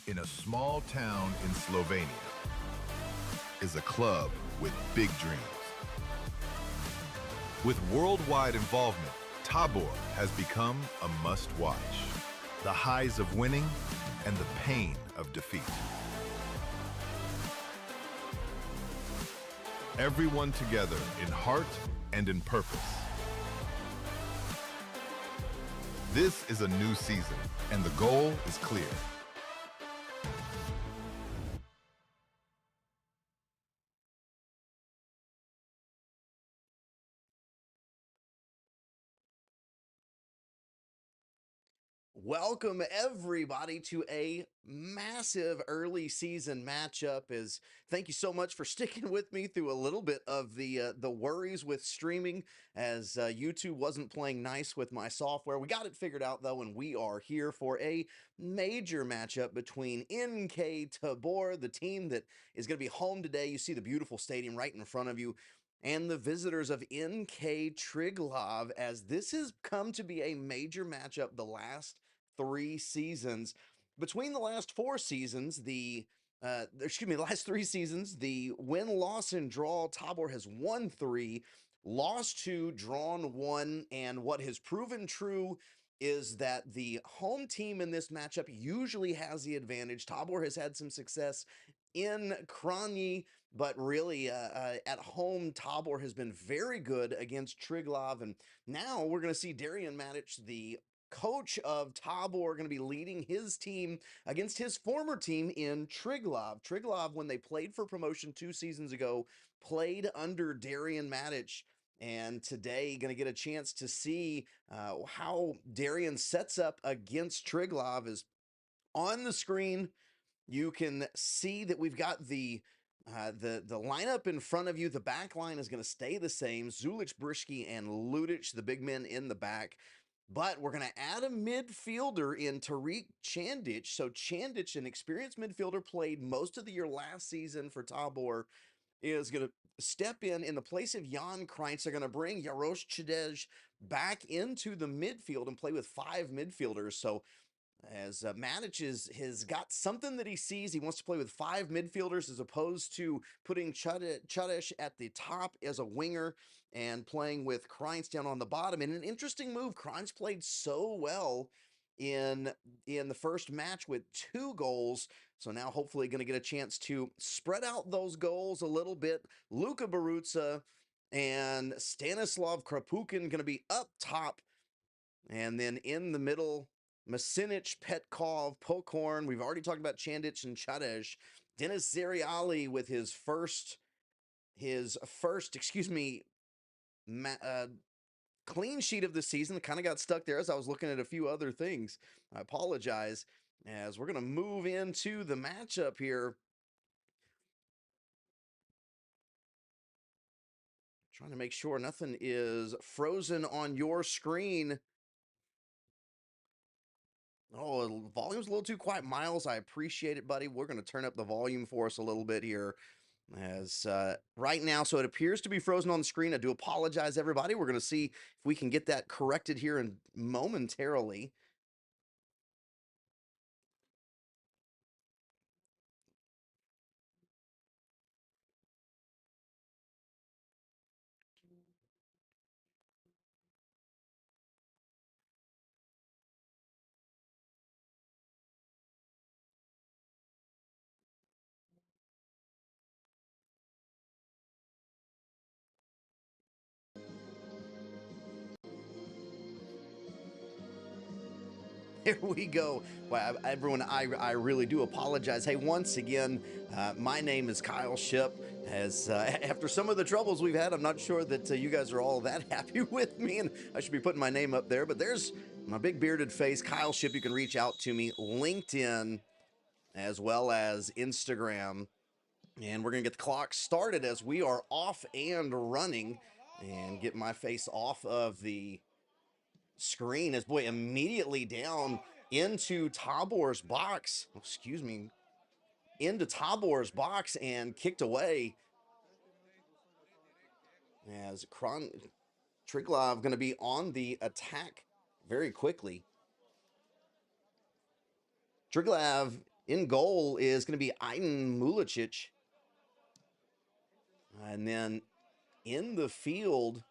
In a small town in Slovenia is a club with big dreams. With worldwide involvement, Tabor has become a must-watch. The highs of winning and the pain of defeat. Everyone together in heart and in purpose. This is a new season, and the goal is clear. Welcome everybody to a massive early season matchup. Thank you so much for sticking with me through a little bit of the worries with streaming as YouTube wasn't playing nice with my software. We got it figured out though, and we are here for a major matchup between NK Tabor, the team that is going to be home today. You see the beautiful stadium right in front of you, and the visitors of NK Triglav, as this has come to be a major matchup the last 3 seasons. Between the last 4 seasons, the last 3 seasons, the win, loss, and draw, Tabor has won 3, lost 2, drawn 1, and what has proven true is that the home team in this matchup usually has the advantage. Tabor has had some success in Kranji, but really at home, Tabor has been very good against Triglav, and now we're going to see Darian Matic, the coach of Tabor, going to be leading his team against his former team in Triglav. Triglav, when they played for promotion 2 seasons ago, played under Darian Matic. And today, going to get a chance to see how Darian sets up against Triglav. Is on the screen. You can see that we've got the lineup in front of you. The back line is going to stay the same. Zulic, Brischke, and Ludic, the big men in the back. But we're going to add a midfielder in Tariq Chandic. So Chandic, an experienced midfielder, played most of the year last season for Tabor, is going to step in the place of Jan Kreintz. They're going to bring Jarosz Chidej back into the midfield and play with 5 midfielders. So as Matic has got something that he sees. He wants to play with 5 midfielders as opposed to putting Chadesh at the top as a winger and playing with Kreintz down on the bottom. And an interesting move. Kreintz played so well in the first match with 2 goals. So now hopefully going to get a chance to spread out those goals a little bit. Luka Barutza and Stanislav Krapukin going to be up top. And then in the middle, Masinic, Petkov, Pokorn. We've already talked about Chandic and Chadej. Denis Zeriali with his first, clean sheet of the season. Kind of got stuck there as I was looking at a few other things. I apologize. As we're going to move into the matchup here. Trying to make sure nothing is frozen on your screen. Oh, the volume's a little too quiet. Miles, I appreciate it, buddy. We're going to turn up the volume for us a little bit here. As right now, so it appears to be frozen on the screen. I do apologize, everybody. We're going to see if we can get that corrected here in momentarily. There we go. Well, everyone, I really do apologize. Hey, once again, my name is Kyle Ship. As after some of the troubles we've had, I'm not sure that you guys are all that happy with me, and I should be putting my name up there. But there's my big bearded face, Kyle Ship. You can reach out to me, LinkedIn, as well as Instagram. And we're going to get the clock started as we are off and running, and get my face off of the screen as boy immediately down into Tabor's box. Excuse me. Into Tabor's box and kicked away. As Triglav going to be on the attack very quickly. Triglav In goal is going to be Aiden Mulicic. And then in the field,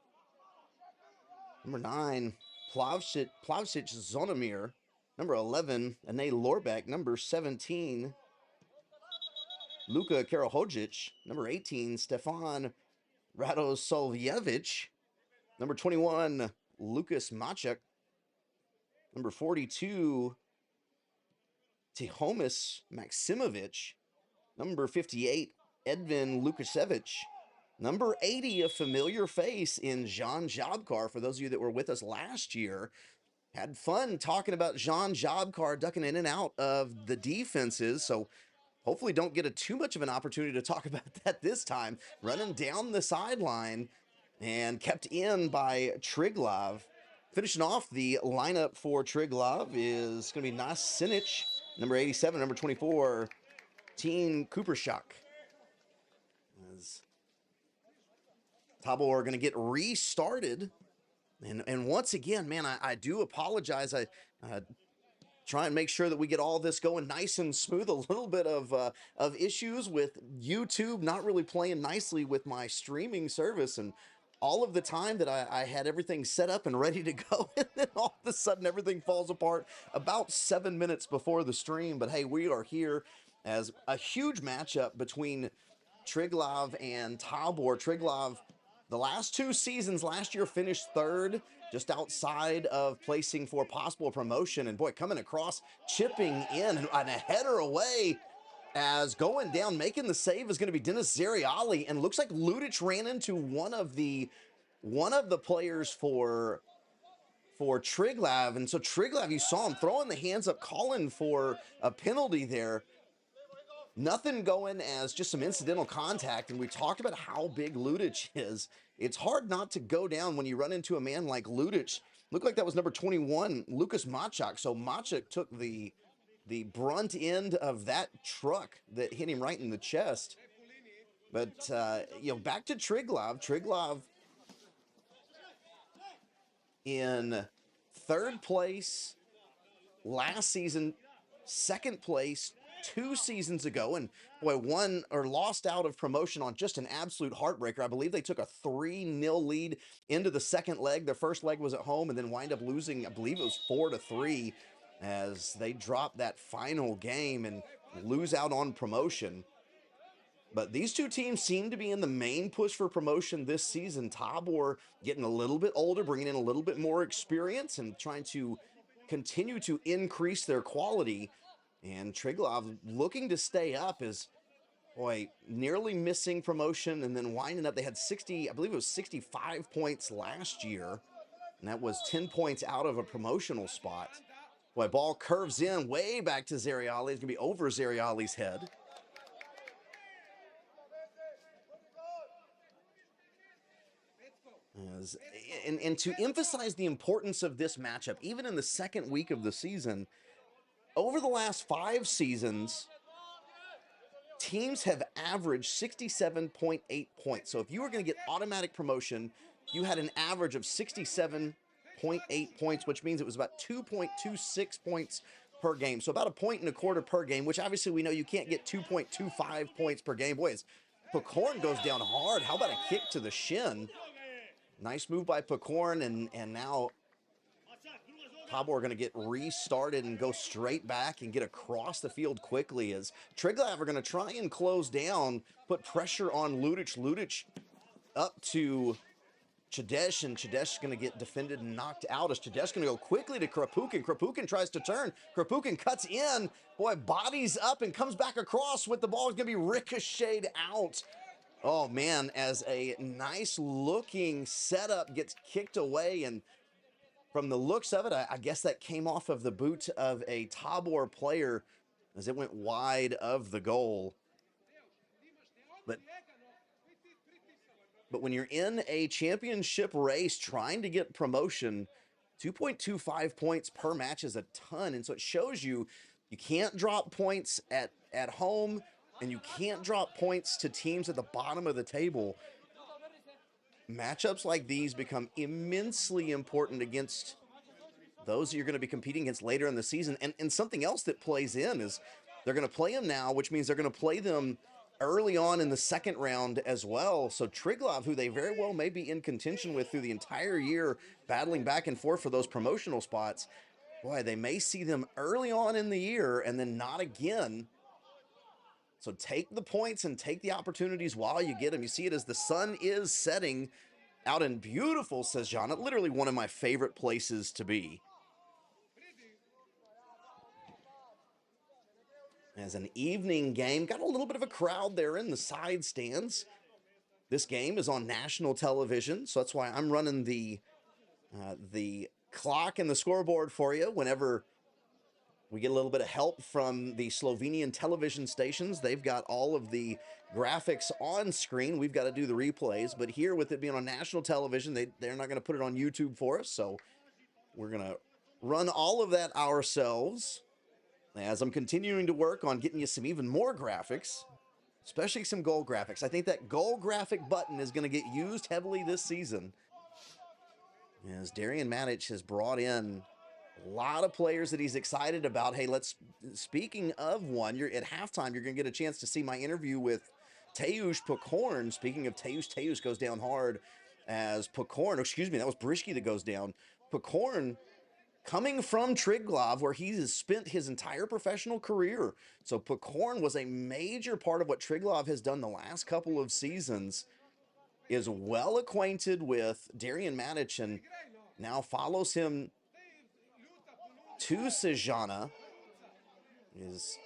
number 9, Plavsic Zonomir. Number 11, Ane Lorbeck. Number 17, Luka Karahodzic. Number 18, Stefan Radoslavjevic. Number 21, Lukas Machek. Number 42, Tihomis Maksimovic. Number 58, Edvin Lukasevich. Number 80, a familiar face in Jean Jobkar. For those of you that were with us last year, had fun talking about Jean Jobkar ducking in and out of the defenses. So hopefully don't get too much of an opportunity to talk about that this time. Running down the sideline and kept in by Triglav. Finishing off the lineup for Triglav is going to be Nas Sinic, number 87, number 24, Teen Coopershak. As Tabor are going to get restarted. And once again, man, I do apologize. I try and make sure that we get all this going nice and smooth. A little bit of issues with YouTube not really playing nicely with my streaming service, and all of the time that I had everything set up and ready to go, and then all of a sudden everything falls apart about 7 minutes before the stream. But hey, we are here as a huge matchup between Triglav and Tabor. Triglav, the last 2 seasons, last year finished 3rd, just outside of placing for possible promotion. And boy, coming across, chipping in, and a header away, as going down, making the save is going to be Dennis Zeriali. And looks like Ludic ran into one of the players for Triglav. And so Triglav, you saw him throwing the hands up, calling for a penalty there. Nothing going as just some incidental contact, and we talked about how big Ludic is. It's hard not to go down when you run into a man like Ludic. Looked like that was number 21, Lukas Machak. So Machak took the brunt end of that truck that hit him right in the chest. But, back to Triglav. Triglav in 3rd place last season, 2nd place 2 seasons ago, and boy, won or lost out of promotion on just an absolute heartbreaker. I believe they took a 3-0 lead into the 2nd leg. Their 1st leg was at home, and then wind up losing, I believe it was 4-3, as they dropped that final game and lose out on promotion. But these 2 teams seem to be in the main push for promotion this season. Tabor getting a little bit older, bringing in a little bit more experience, and trying to continue to increase their quality. And Triglav looking to stay up is, boy, nearly missing promotion and then winding up. They had 60, I believe it was 65 points last year, and that was 10 points out of a promotional spot. Boy, ball curves in way back to Zeriali. It's going to be over Zeriali's head. And to emphasize the importance of this matchup, even in the 2nd week of the season, over the last 5 seasons, teams have averaged 67.8 points. So if you were going to get automatic promotion, you had an average of 67.8 points, which means it was about 2.26 points per game. So about a point and a quarter per game, which obviously we know you can't get 2.25 points per game. Boy, as Pecorn goes down hard. How about a kick to the shin? Nice move by Pecorn, and now Tabor are going to get restarted and go straight back and get across the field quickly, as Triglav are going to try and close down, put pressure on Ludic. Ludic up to Chadesh, and Chadesh is going to get defended and knocked out, as Chadesh going to go quickly to Krapukin. Krapukin tries to turn. Krapukin cuts in. Boy, bodies up and comes back across with the ball. It's going to be ricocheted out. Oh, man, as a nice-looking setup gets kicked away, and from the looks of it, I guess that came off of the boot of a Tabor player as it went wide of the goal. But when you're in a championship race trying to get promotion, 2.25 points per match is a ton. And so it shows you can't drop points at home, and you can't drop points to teams at the bottom of the table. Matchups like these become immensely important against those you're going to be competing against later in the season. And something else that plays in is They're going to play them now, which means they're going to play them early on in the second round as well. So Triglav, who they very well may be in contention with through the entire year, battling back and forth for those promotional spots, boy, they may see them early on in the year and then not again. So take the points and take the opportunities while you get them. You see it as the sun is setting out in beautiful Sejana, literally one of my favorite places to be. As an evening game, got a little bit of a crowd there in the side stands. This game is on national television, so that's why I'm running the clock and the scoreboard for you whenever we get a little bit of help from the Slovenian television stations. They've got all of the graphics on screen. We've got to do the replays, but here with it being on national television, they're not going to put it on YouTube for us, so we're going to run all of that ourselves as I'm continuing to work on getting you some even more graphics, especially some goal graphics. I think that goal graphic button is going to get used heavily this season, as Darian Matic has brought in a lot of players that he's excited about. Hey, speaking of one, you're at halftime, you're going to get a chance to see my interview with Teusz Pokorn. Speaking of Teusz goes down hard as Pokorn, excuse me, that was Brischke that goes down. Pokorn coming from Triglav, where he has spent his entire professional career. So Pokorn was a major part of what Triglav has done the last couple of seasons, is well acquainted with Darian Matic, and now follows him to Sejana. Is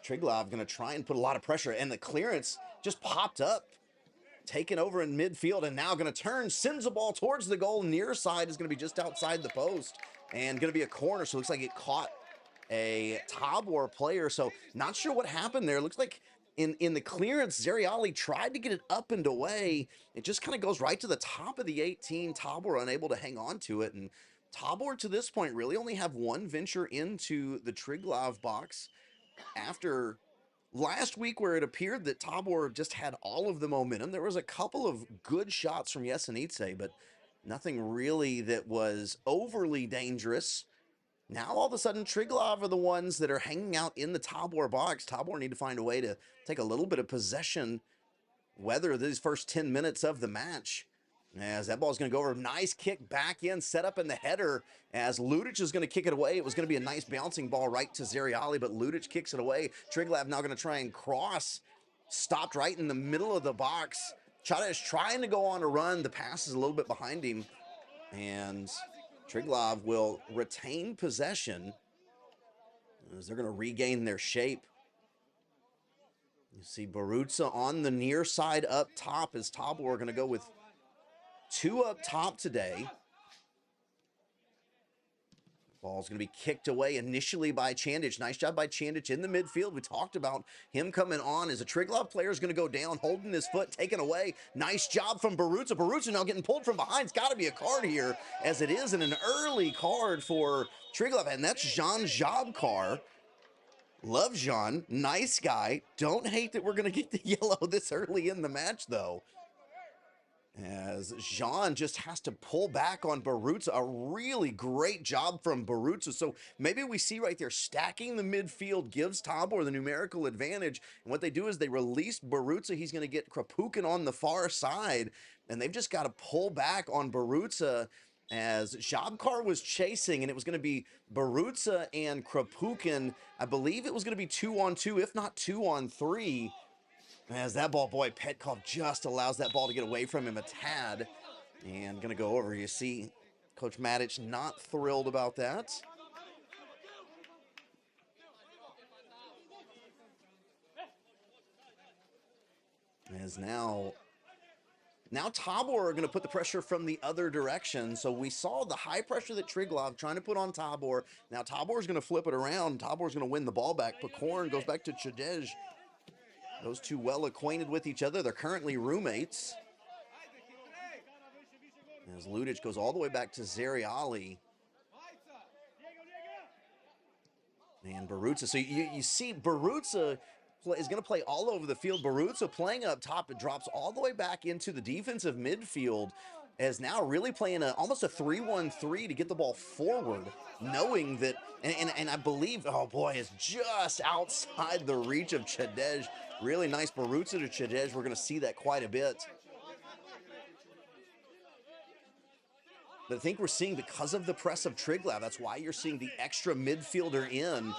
Triglav going to try and put a lot of pressure, and the clearance just popped up, taken over in midfield, and now going to turn, sends the ball towards the goal. Near side is going to be just outside the post and going to be a corner. So it looks like it caught a Tabor player. So not sure what happened there. It looks like in the clearance, Zeriali tried to get it up and away. It just kind of goes right to the top of the 18. Tabor unable to hang on to it. And Tabor to this point really only have one venture into the Triglav box after last week, where it appeared that Tabor just had all of the momentum. There was a couple of good shots from Jesenice, but nothing really that was overly dangerous. Now, all of a sudden, Triglav are the ones that are hanging out in the Tabor box. Tabor need to find a way to take a little bit of possession, weather these first 10 minutes of the match. As that ball's going to go over, nice kick back in, set up in the header, as Ludic is going to kick it away. It was going to be a nice bouncing ball right to Zeriali, but Ludic kicks it away. Triglav now going to try and cross, stopped right in the middle of the box. Chada is trying to go on a run. The pass is a little bit behind him, and Triglav will retain possession as they're going to regain their shape. You see Barutza on the near side up top, as Tabor are going to go with two up top today. Ball's going to be kicked away initially by Chandic. Nice job by Chandic in the midfield. We talked about him coming on as a Triglav player is going to go down, holding his foot, taken away. Nice job from Barutza. Barutza now getting pulled from behind. It's got to be a card here, as it is, in an early card for Triglav, and that's Jean Jabkar. Love Jean. Nice guy. Don't hate that we're going to get the yellow this early in the match, though, as Jean just has to pull back on Barutza. A really great job from Barutza. So maybe we see right there, stacking the midfield gives Tabor the numerical advantage. And what they do is they release Barutza. He's going to get Krapukin on the far side, and they've just got to pull back on Barutza, as Jabkar was chasing, and it was going to be Barutza and Krapukin. I believe it was going to be 2-on-2, if not 2-on-3. As that ball, boy, Petkov just allows that ball to get away from him a tad. And going to go over. You see Coach Matic not thrilled about that. As now Tabor are going to put the pressure from the other direction. So we saw the high pressure that Triglav trying to put on Tabor. Now Tabor is going to flip it around. Tabor is going to win the ball back. Pokorn goes back to Chadej. Those two well acquainted with each other. They're currently roommates. As Ludic goes all the way back to Zeriali. And Barutza. So you see Barutza is going to play all over the field. Barutza playing up top. It drops all the way back into the defensive midfield. is now really playing almost a 3-1-3 to get the ball forward, knowing that, and I believe, oh boy, it's just outside the reach of Chadej. Really nice Barutza to Chadej. We're going to see that quite a bit. But I think we're seeing, because of the press of Triglav, that's why you're seeing the extra midfielder in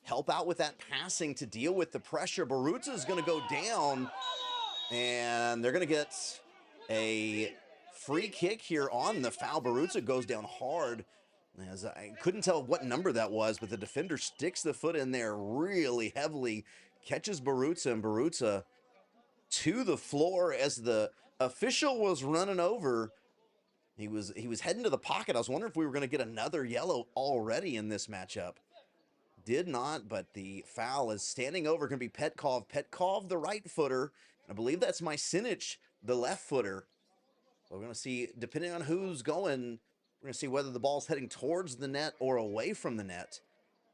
help out with that passing to deal with the pressure. Barutza is going to go down, and they're going to get a free kick here on the foul. Barutza goes down hard. As I couldn't tell what number that was, but the defender sticks the foot in there really heavily, catches Barutza, and Barutza to the floor as the official was running over. He was heading to the pocket. I was wondering if we were going to get another yellow already in this matchup. Did not, but the foul is standing over. Going to be Petkov. Petkov, the right footer. I believe that's Mysinich, the left footer. We're going to see, depending on who's going, we're going to see whether the ball's heading towards the net or away from the net.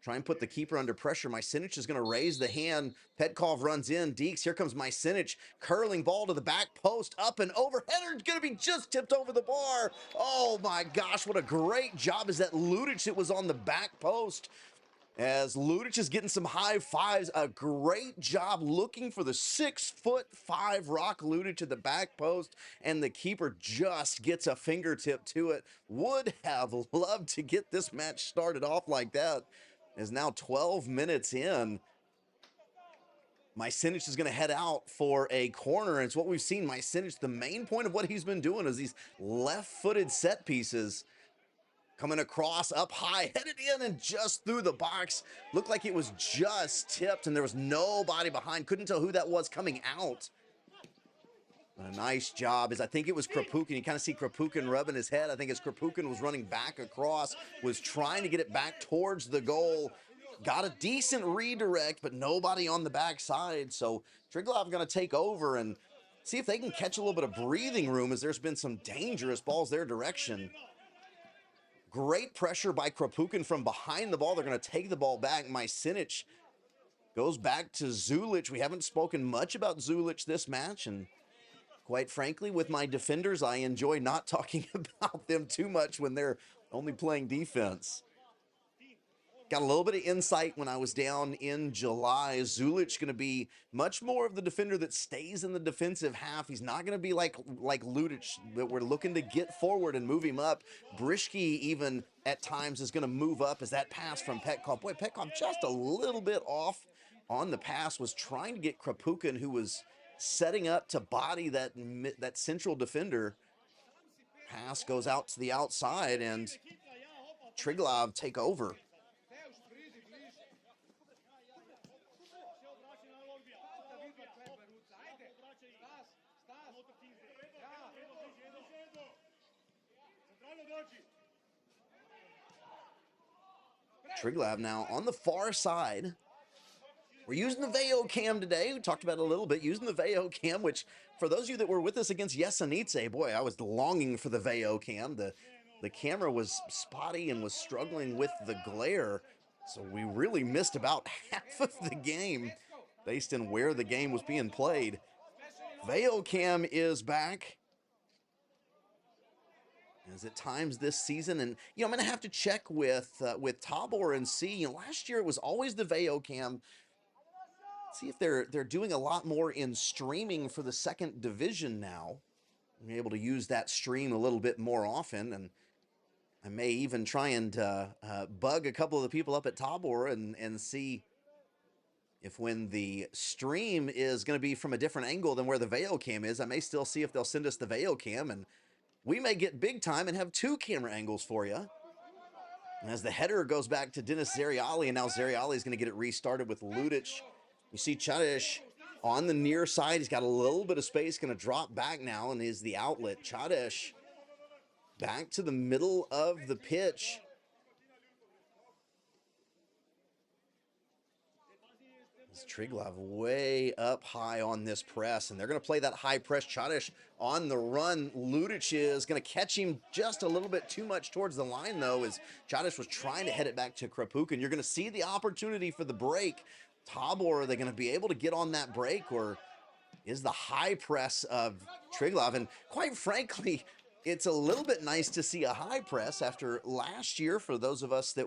Try and put the keeper under pressure. Mysinich is going to raise the hand. Petkov runs in. Deeks, here comes Mysinich. Curling ball to the back post. Up and over. Header's going to be just tipped over the bar. Oh my gosh, what a great job is that Ludic. It was on the back post. As Ludic is getting some high fives. A great job looking for the 6'5" Rock Ludic to the back post. And the keeper just gets a fingertip to it. Would have loved to get this match started off like that. Is now 12 minutes in. Mysinich is going to head out for a corner. And it's what we've seen. Mysinich, the main point of what he's been doing is these left-footed set pieces. Coming across up high, headed in and just through the box. Looked like it was just tipped and there was nobody behind. Couldn't tell who that was coming out. A nice job, as I think it was Krapukin. You kind of see Krapukin rubbing his head. I think as Krapukin was running back across, was trying to get it back towards the goal. Got a decent redirect, but nobody on the backside. So Triglav going to take over and see if they can catch a little bit of breathing room, as there's been some dangerous balls their direction. Great pressure by Krapukin from behind the ball. They're going to take the ball back. Mysinich goes back to Zulic. We haven't spoken much about Zulic this match, and quite frankly, with my defenders, I enjoy not talking about them too much when they're only playing defense. Got a little bit of insight when I was down in July. Zulic going to be much more of the defender that stays in the defensive half. He's not going to be like Ludic, that we're looking to get forward and move him up. Brishke even at times is going to move up as that pass from Petkov. Boy, Petkov just a little bit off on the pass, was trying to get Krapukin, who was setting up to body that central defender. Pass goes out to the outside, and Triglav take over. Triglav now on the far side. We're using the Veo cam today. We talked about it a little bit, using the Veo cam, which for those of you that were with us against Jesenice, boy, I was longing for the Veo cam. The camera was spotty and was struggling with the glare, so we really missed about half of the game based on where the game was being played. Veo cam is back. As at times this season, and I'm going to have to check with Tabor and see. Last year it was always the Veo cam. See if they're doing a lot more in streaming for the second division now. I'm able to use that stream a little bit more often, and I may even try and bug a couple of the people up at Tabor and see if, when the stream is going to be from a different angle than where the Veo cam is, I may still see if they'll send us the Veo cam, and we may get big time and have two camera angles for you. And as the header goes back to Dennis Zeriali, and now Zeriali is going to get it restarted with Ludic. You see Chadish on the near side. He's got a little bit of space, going to drop back now, and is the outlet. Chadish back to the middle of the pitch. Triglav way up high on this press, and they're going to play that high press. Chadish on the run. Ludic is going to catch him just a little bit too much towards the line, though, as Chadish was trying to head it back to Krapukin. You're going to see the opportunity for the break. Tabor, are they going to be able to get on that break, or is the high press of Triglav? And quite frankly, It's a little bit nice to see a high press after last year. For those of us that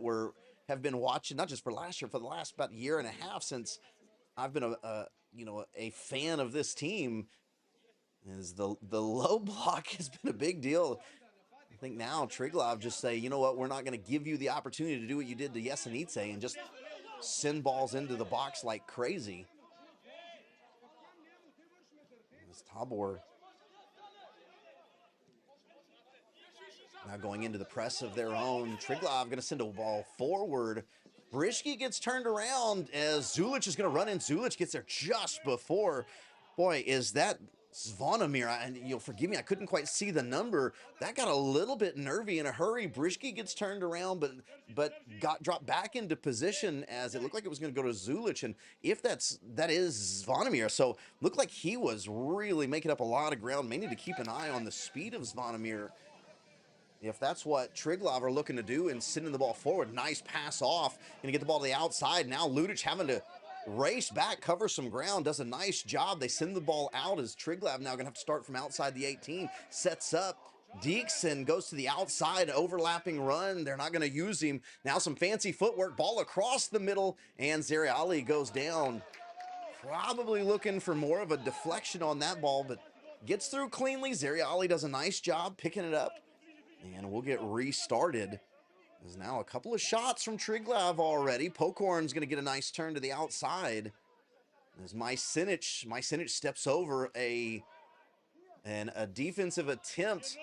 have been watching, not just for last year, for the last about year and a half since I've been a fan of this team, is the low block has been a big deal. I think now Triglav just say, you know what, we're not going to give you the opportunity to do what you did to Jesenice and just send balls into the box like crazy. As Tabor now going into the press of their own. Triglav going to send a ball forward. Brishki gets turned around as Zulich is going to run in. Zulich gets there just before. Boy, is that Zvonimir. And you'll forgive me, I couldn't quite see the number. That got a little bit nervy in a hurry. Brishki gets turned around, but got dropped back into position as it looked like it was going to go to Zulich. And if that is Zvonimir. So looked like he was really making up a lot of ground. May need to keep an eye on the speed of Zvonimir, if that's what Triglav are looking to do, and sending the ball forward. Nice pass off. Going to get the ball to the outside. Now Ludic having to race back, cover some ground. Does a nice job. They send the ball out as Triglav now going to have to start from outside the 18. Sets up. Deekson goes to the outside, overlapping run. They're not going to use him. Now some fancy footwork. Ball across the middle, and Zeriali goes down. Probably looking for more of a deflection on that ball, but gets through cleanly. Zeriali does a nice job picking it up. And we'll get restarted. There's now a couple of shots from Triglav already. Pokorn's going to get a nice turn to the outside. As Mycinic steps over a defensive attempt.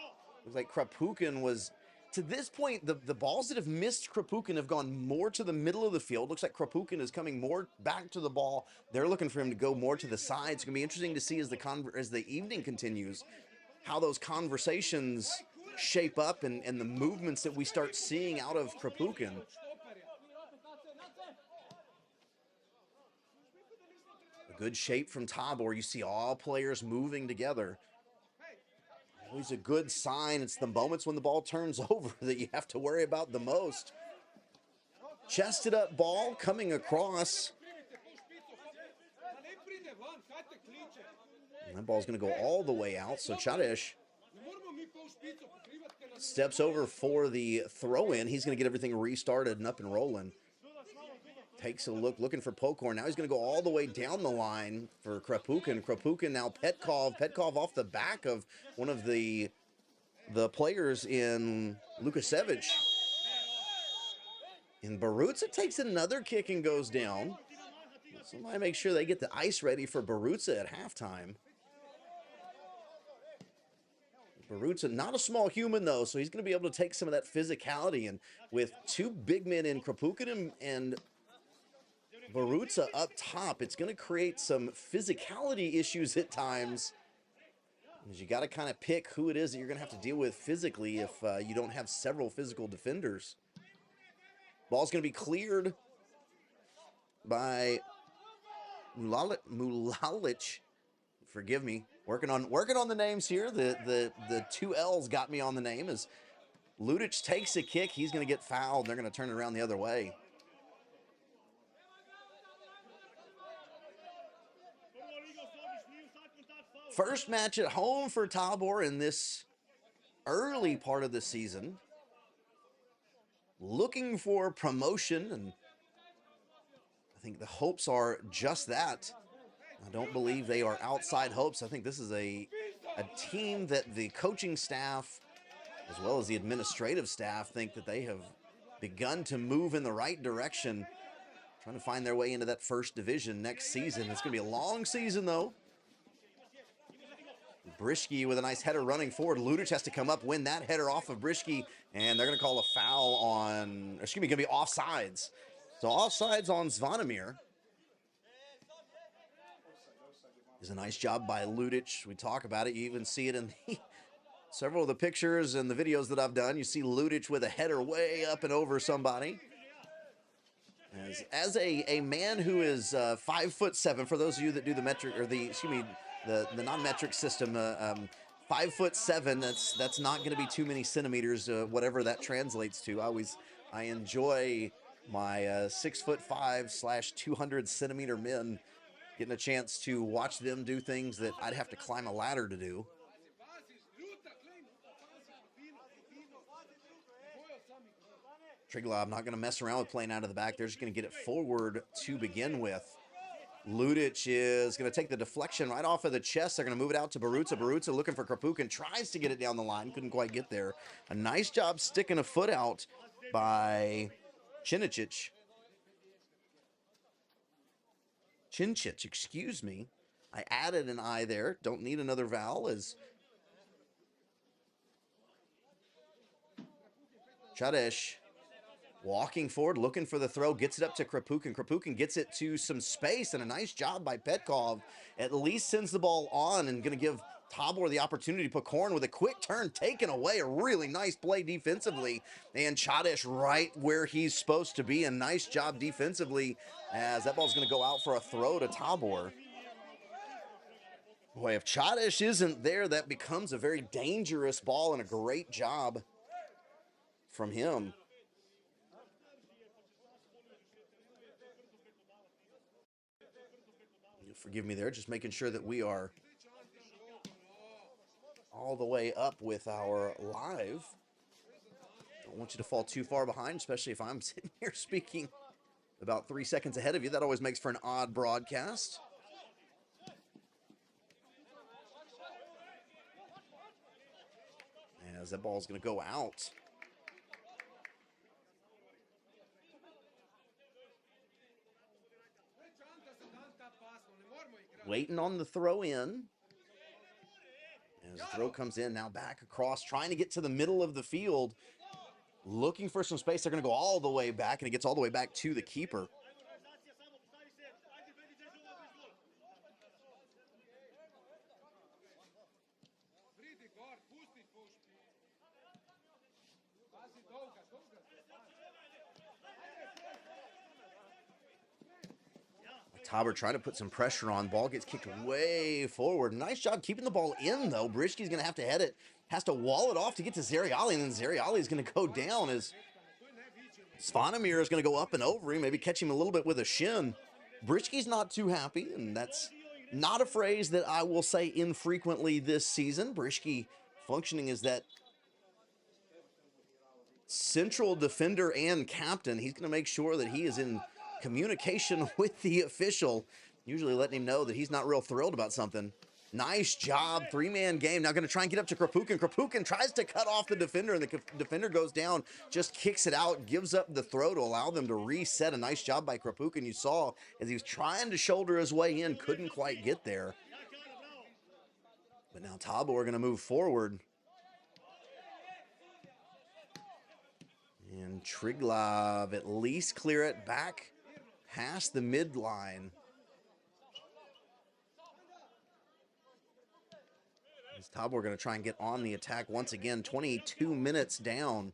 Looks like Krapukin was, to this point, the balls that have missed Krapukin have gone more to the middle of the field. Looks like Krapukin is coming more back to the ball. They're looking for him to go more to the side. It's going to be interesting to see as the evening continues how those conversations shape up and the movements that we start seeing out of Krapukin. A good shape from Tabor. You see all players moving together. Always a good sign. It's the moments when the ball turns over that you have to worry about the most. Chested up ball coming across. And that ball's going to go all the way out. So Chadesh steps over for the throw-in. He's going to get everything restarted and up and rolling. Takes a look, looking for Pokorn. Now he's going to go all the way down the line for Krapukin. Krapukin now Petkov. Petkov off the back of one of the players in Lukasevich. And Barutza takes another kick and goes down. Somebody make sure they get the ice ready for Barutza at halftime. Barutza, not a small human, though, so he's going to be able to take some of that physicality. And with two big men in Krapukin and Barutza up top, it's going to create some physicality issues at times. Because you got to kind of pick who it is that you're going to have to deal with physically if you don't have several physical defenders. Ball's going to be cleared by Mulalic. Forgive me. Working on the names here. The two L's got me on the name. As Ludic takes a kick, he's going to get fouled. They're going to turn it around the other way. First match at home for Tabor in this early part of the season. Looking for promotion, and I think the hopes are just that. I don't believe they are outside hopes. I think this is a team that the coaching staff, as well as the administrative staff, think that they have begun to move in the right direction, trying to find their way into that first division next season. It's going to be a long season, though. Brishki with a nice header running forward. Ludic has to come up, win that header off of Brishki, and they're going to call a foul on, excuse me, going to be offsides. So offsides on Zvonimir. Is a nice job by Ludic. We talk about it. You even see it in several of the pictures and the videos that I've done. You see Ludic with a header way up and over somebody. As a man who is 5'7", for those of you that do the metric, or the non-metric system, 5'7", that's not going to be too many centimeters, whatever that translates to. I enjoy my 6'5" / 200 centimeter men, getting a chance to watch them do things that I'd have to climb a ladder to do. Triglav not going to mess around with playing out of the back. They're just going to get it forward to begin with. Ludic is going to take the deflection right off of the chest. They're going to move it out to Barutza. Barutza looking for Krapukin. Tries to get it down the line. Couldn't quite get there. A nice job sticking a foot out by Chinchich, excuse me. I added an I there. Don't need another vowel as Chadesh walking forward, looking for the throw, gets it up to Krapukin. Krapukin gets it to some space, and a nice job by Petkov. At least sends the ball on and going to give Tabor the opportunity to put Korn with a quick turn taken away. A really nice play defensively. And Chadesh right where he's supposed to be. A nice job defensively as that ball's going to go out for a throw to Tabor. Boy, if Chadesh isn't there, that becomes a very dangerous ball, and a great job from him. Forgive me there, just making sure that we are all the way up with our live. Don't want you to fall too far behind, especially if I'm sitting here speaking about 3 seconds ahead of you. That always makes for an odd broadcast. As that ball is going to go out. Waiting on the throw in. As the throw comes in, now back across, trying to get to the middle of the field. Looking for some space. They're going to go all the way back, and it gets all the way back to the keeper. Tabor trying to put some pressure on. Ball gets kicked way forward. Nice job keeping the ball in, though. Brishki's going to have to head it. Has to wall it off to get to Zeriali, and then Zeriali is going to go down as Svanemir is going to go up and over him, maybe catch him a little bit with a shin. Brishki's not too happy, and that's not a phrase that I will say infrequently this season. Brishki functioning as that central defender and captain. He's going to make sure that he is in communication with the official, usually letting him know that he's not real thrilled about something. Nice job, three-man game. Now going to try and get up to Krapukin. Krapukin tries to cut off the defender, and the defender goes down, just kicks it out, gives up the throw to allow them to reset. A nice job by Krapukin. You saw as he was trying to shoulder his way in, couldn't quite get there. But now Tabor going to move forward. And Triglav at least clear it back past the midline. As Tabor going to try and get on the attack once again. 22 minutes down.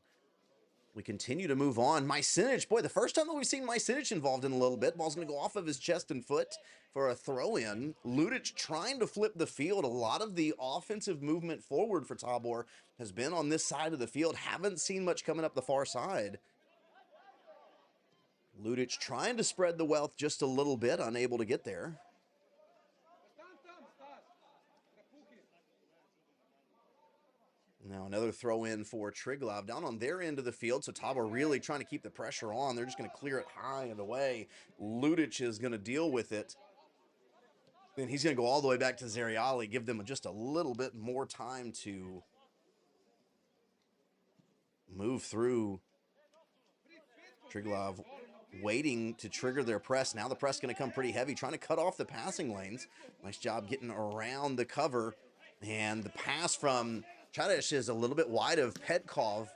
We continue to move on. Mycinich, boy, the first time that we've seen Mycinich involved in a little bit. Ball's going to go off of his chest and foot for a throw-in. Ludic trying to flip the field. A lot of the offensive movement forward for Tabor has been on this side of the field. Haven't seen much coming up the far side. Ludic trying to spread the wealth just a little bit, unable to get there. Now another throw in for Triglav down on their end of the field. So Tabor really trying to keep the pressure on. They're just going to clear it high and away. Ludic is going to deal with it. Then he's going to go all the way back to Zeriali, give them just a little bit more time to move through. Triglav waiting to trigger their press. Now the press going to come pretty heavy, trying to cut off the passing lanes. Nice job getting around the cover. And the pass from Chadesh is a little bit wide of Petkov.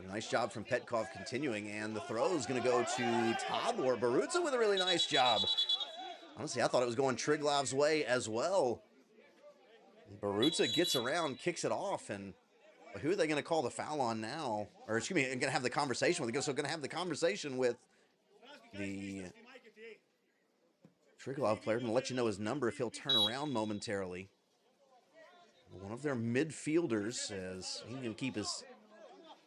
A nice job from Petkov continuing, and the throw is going to go to Tabor. Barutza with a really nice job. Honestly, I thought it was going Triglav's way as well. Barutza gets around, kicks it off, and who are they going to call the foul on now? Or excuse me, going to have the conversation with. So going to have the conversation with the Triglav player. I'm going to let you know his number if he'll turn around momentarily. One of their midfielders says he's going to keep his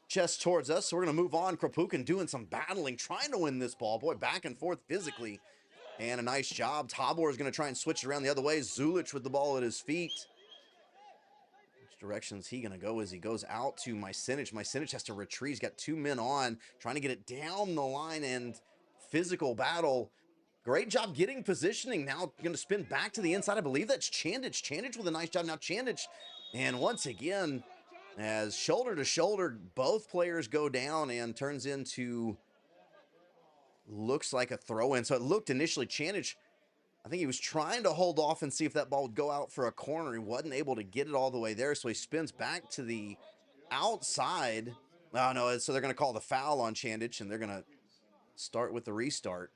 chest towards us, so we're going to move on. Krapukin doing some battling, trying to win this ball. Boy, back and forth physically. And a nice job. Tabor is going to try and switch it around the other way. Zulich with the ball at his feet. Just direction is he going to go as he goes out to Mycenich? Mycenich has to retreat. He's got 2 men on, trying to get it down the line and physical battle. Great job getting positioning. Now going to spin back to the inside. I believe that's Chandich. Chandich with a nice job. Now Chandich, and once again, as shoulder to shoulder, both players go down and turns into, looks like a throw-in. So it looked initially, Chandich, I think he was trying to hold off and see if that ball would go out for a corner. He wasn't able to get it all the way there, so he spins back to the outside. Oh, no, so they're going to call the foul on Chandich, and they're going to start with the restart.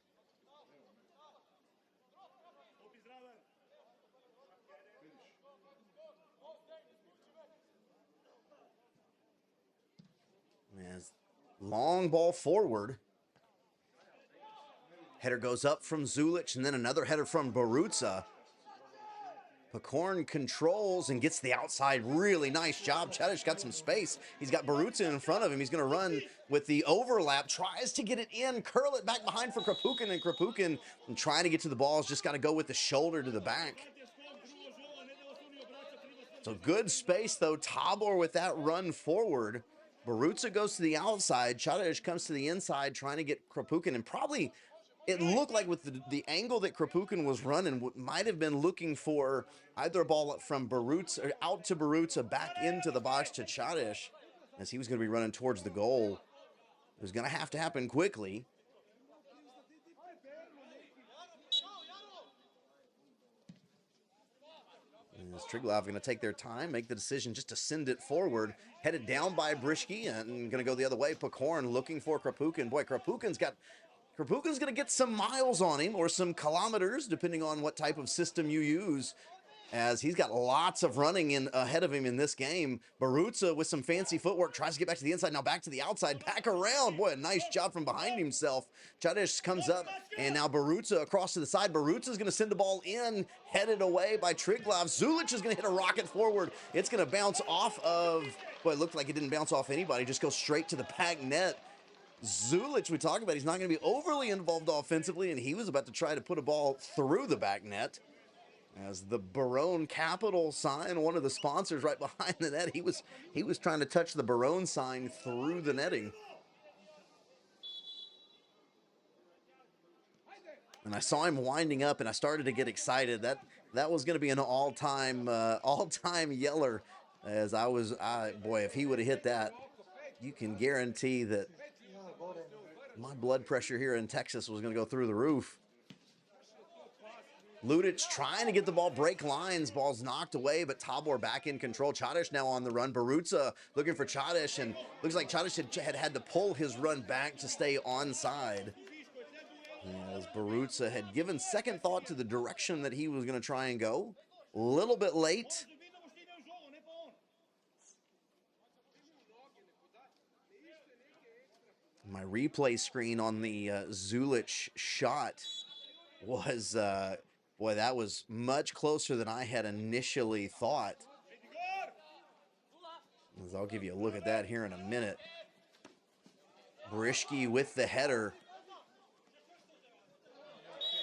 As long ball forward. Header goes up from Zulich, and then another header from Barutza. Pakorn controls and gets the outside. Really nice job. Chadish got some space. He's got Barutza in front of him. He's going to run with the overlap. Tries to get it in. Curl it back behind for Krapukin. And Krapukin, trying to get to the ball, has just got to go with the shoulder to the back. So good space, though. Tabor with that run forward. Barutza goes to the outside. Chadish comes to the inside, trying to get Krapukin. And probably, it looked like with the angle that Krapukin was running, might have been looking for either a ball from Barutza, or out to Barutza, back into the box to Chadish, as he was going to be running towards the goal. It was going to have to happen quickly. Is Triglav going to take their time, make the decision just to send it forward, headed down by Brishke, and going to go the other way. Pakorn looking for Krapukin. Boy, Krapukin's going to get some miles on him, or some kilometers, depending on what type of system you use, as he's got lots of running in ahead of him in this game. Barutza with some fancy footwork tries to get back to the inside, now back to the outside, back around. Boy, a nice job from behind himself. Chadish comes up, and now Barutza across to the side. Barutza is going to send the ball in, headed away by Triglav. Zulich is going to hit a rocket forward. It's going to bounce off of, boy, it looked like it didn't bounce off anybody, just go straight to the back net. Zulich, we talk about, he's not going to be overly involved offensively, and he was about to try to put a ball through the back net. As the Barone Capital sign, one of the sponsors right behind the net, he was trying to touch the Barone sign through the netting. And I saw him winding up, and I started to get excited. That was going to be an all-time yeller. As boy, if he would have hit that, you can guarantee that my blood pressure here in Texas was going to go through the roof. Ludic trying to get the ball, break lines. Ball's knocked away, but Tabor back in control. Chadish now on the run. Barutza looking for Chadish, and looks like Chadish had to pull his run back to stay onside. As Barutza had given second thought to the direction that he was going to try and go. A little bit late. My replay screen on the Zulich shot was, boy, that was much closer than I had initially thought. As I'll give you a look at that here in a minute. Brishke with the header.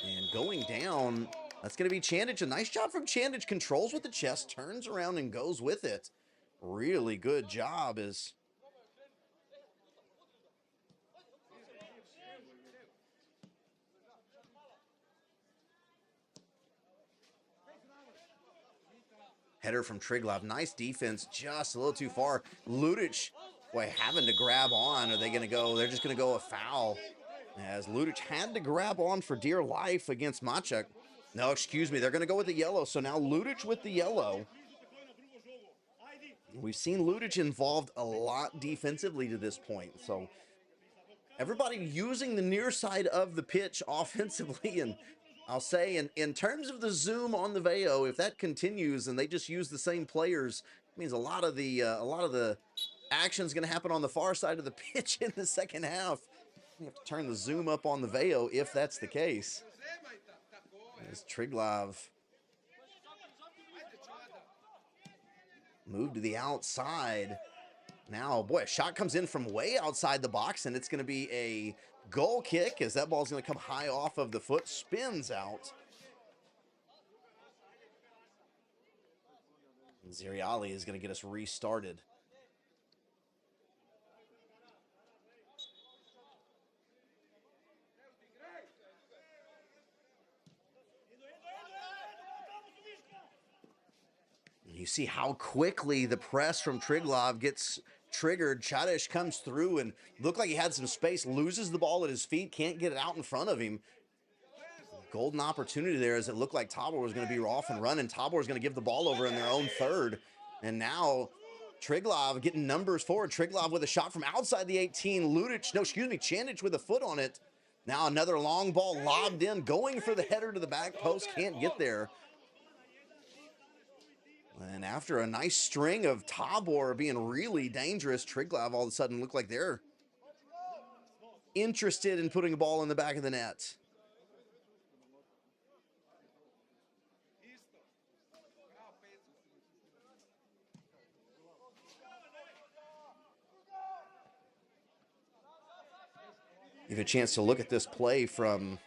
And going down, that's going to be Chandich. A nice job from Chandich. Controls with the chest, turns around and goes with it. Really good job as... Header from Triglav. Nice defense, just a little too far. Ludic, boy, having to grab on. Are they going to go? They're just going to go a foul. As Ludic had to grab on for dear life against Machek. No, excuse me. They're going to go with the yellow. So now Ludic with the yellow. We've seen Ludic involved a lot defensively to this point. So everybody using the near side of the pitch offensively, and I'll say in terms of the zoom on the Veo, if that continues and they just use the same players, it means a lot of the action is going to happen on the far side of the pitch in the second half. You have to turn the zoom up on the Veo if that's the case. As Triglav moved to the outside. Now, boy, a shot comes in from way outside the box, and it's going to be a goal kick as that ball's going to come high off of the foot, spins out. Zeriali is going to get us restarted. You see how quickly the press from Triglav gets triggered. Chadish comes through and looked like he had some space, loses the ball at his feet, can't get it out in front of him. Golden opportunity there as it looked like Tabor was going to be off and running. Tabor is going to give the ball over in their own third. And now Triglav getting numbers forward. Triglav with a shot from outside the 18. Chandich with a foot on it. Now another long ball lobbed in, going for the header to the back post. Can't get there. And after a nice string of Tabor being really dangerous, Triglav all of a sudden looked like they're interested in putting a ball in the back of the net. You have a chance to look at this play from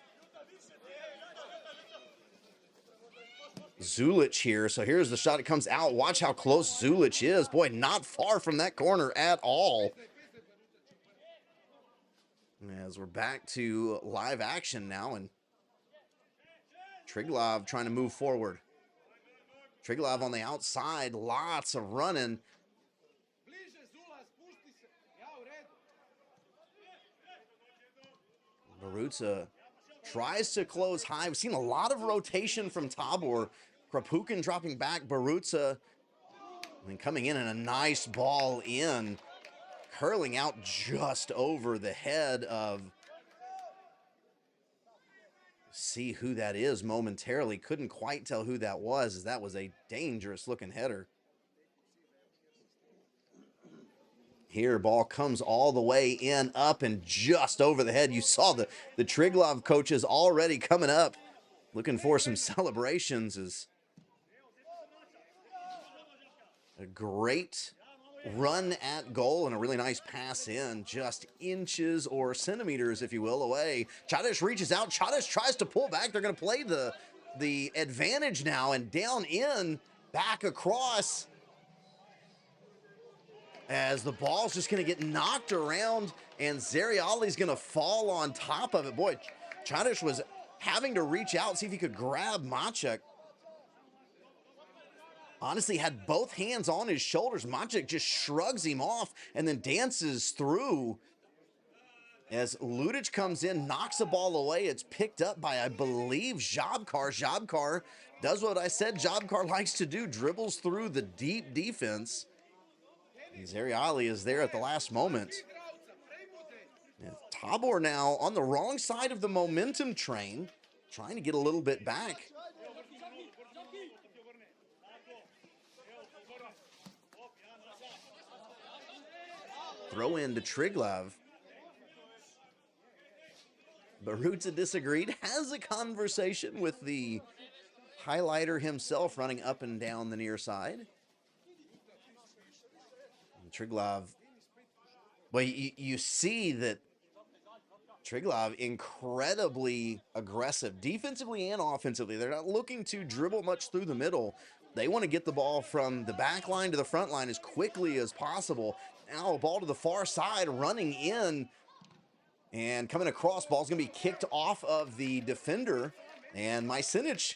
Zulich here. So here's the shot. It comes out. Watch how close Zulich is. Boy, not far from that corner at all. As we're back to live action now, and Triglav trying to move forward. Triglav on the outside. Lots of running. Barutza tries to close high. We've seen a lot of rotation from Tabor. Krapukin dropping back. Barutza and then coming in and a nice ball in. Curling out just over the head of... See who that is momentarily. Couldn't quite tell who that was, as that was a dangerous looking header. Here, ball comes all the way in, up, and just over the head. You saw the Triglav coaches already coming up, looking for some celebrations. Is a great run at goal and a really nice pass in, just inches or centimeters, if you will, away. Chadish reaches out. Chadish tries to pull back. They're going to play the advantage now, and down in, back across, as the ball's just going to get knocked around, and Zeriali's going to fall on top of it. Boy, Chadish was having to reach out, see if he could grab Machek. Honestly, had both hands on his shoulders. Machek just shrugs him off and then dances through. As Ludic comes in, knocks the ball away. It's picked up by, I believe, Jabkar. Jabkar does what I said Jabkar likes to do, dribbles through the deep defense. Zeriali is there at the last moment. And Tabor now on the wrong side of the momentum train, trying to get a little bit back. Throw in to Triglav. Barutza disagreed, has a conversation with the highlighter himself running up and down the near side. And Triglav, well, you see that Triglav incredibly aggressive, defensively and offensively. They're not looking to dribble much through the middle. They want to get the ball from the back line to the front line as quickly as possible. Now a ball to the far side, running in and coming across. Ball's going to be kicked off of the defender. And Mycinic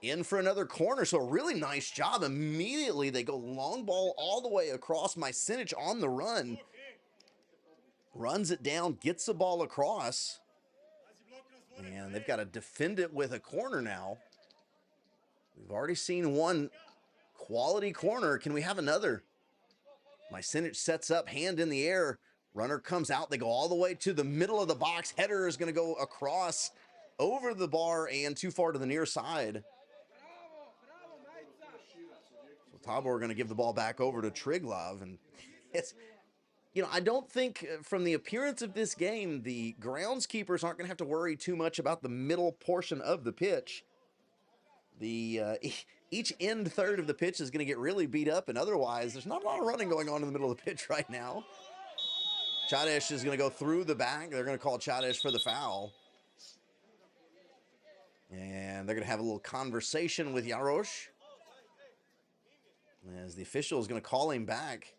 in for another corner. So a really nice job. Immediately they go long ball all the way across. Mycinic on the run. Runs it down, gets the ball across. And they've got to defend it with a corner now. We've already seen one quality corner. Can we have another? Mycinic sets up, hand in the air. Runner comes out. They go all the way to the middle of the box. Header is going to go across over the bar and too far to the near side. So Tabor are going to give the ball back over to Triglav. And it's, you know, I don't think from the appearance of this game, the groundskeepers aren't going to have to worry too much about the middle portion of the pitch. Each end third of the pitch is going to get really beat up, and otherwise, there's not a lot of running going on in the middle of the pitch right now. Chadish is going to go through the back. They're going to call Chadish for the foul. And they're going to have a little conversation with Yarosh. As the official is going to call him back.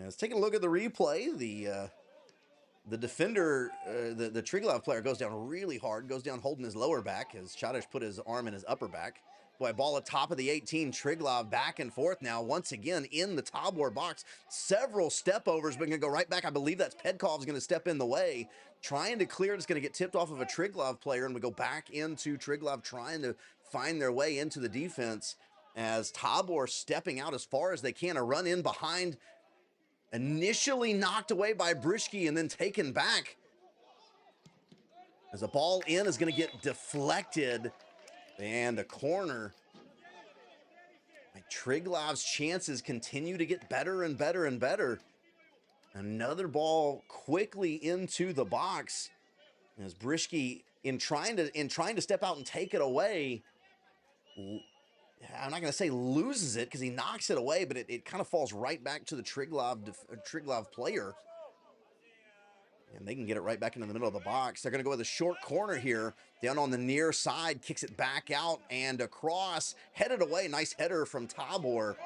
Let's take a look at the replay. The defender, the Triglav player goes down really hard, goes down holding his lower back as Chadish put his arm in his upper back. Boy, ball at top of the 18, Triglav back and forth now, once again in the Tabor box. Several step overs, but going to go right back. I believe that's Pedkov's going to step in the way. Trying to clear, it's going to get tipped off of a Triglav player, and we go back into Triglav trying to find their way into the defense as Tabor stepping out as far as they can. A run in behind, initially knocked away by Brishke and then taken back. As a ball in is going to get deflected. And a corner. Triglav's chances continue to get better and better and better. Another ball quickly into the box. As Brishke, in trying to step out and take it away, I'm not going to say loses it because he knocks it away, but it kind of falls right back to the Triglav player. And they can get it right back into the middle of the box. They're going to go with a short corner here. Down on the near side, kicks it back out and across. Headed away. Nice header from Tabor.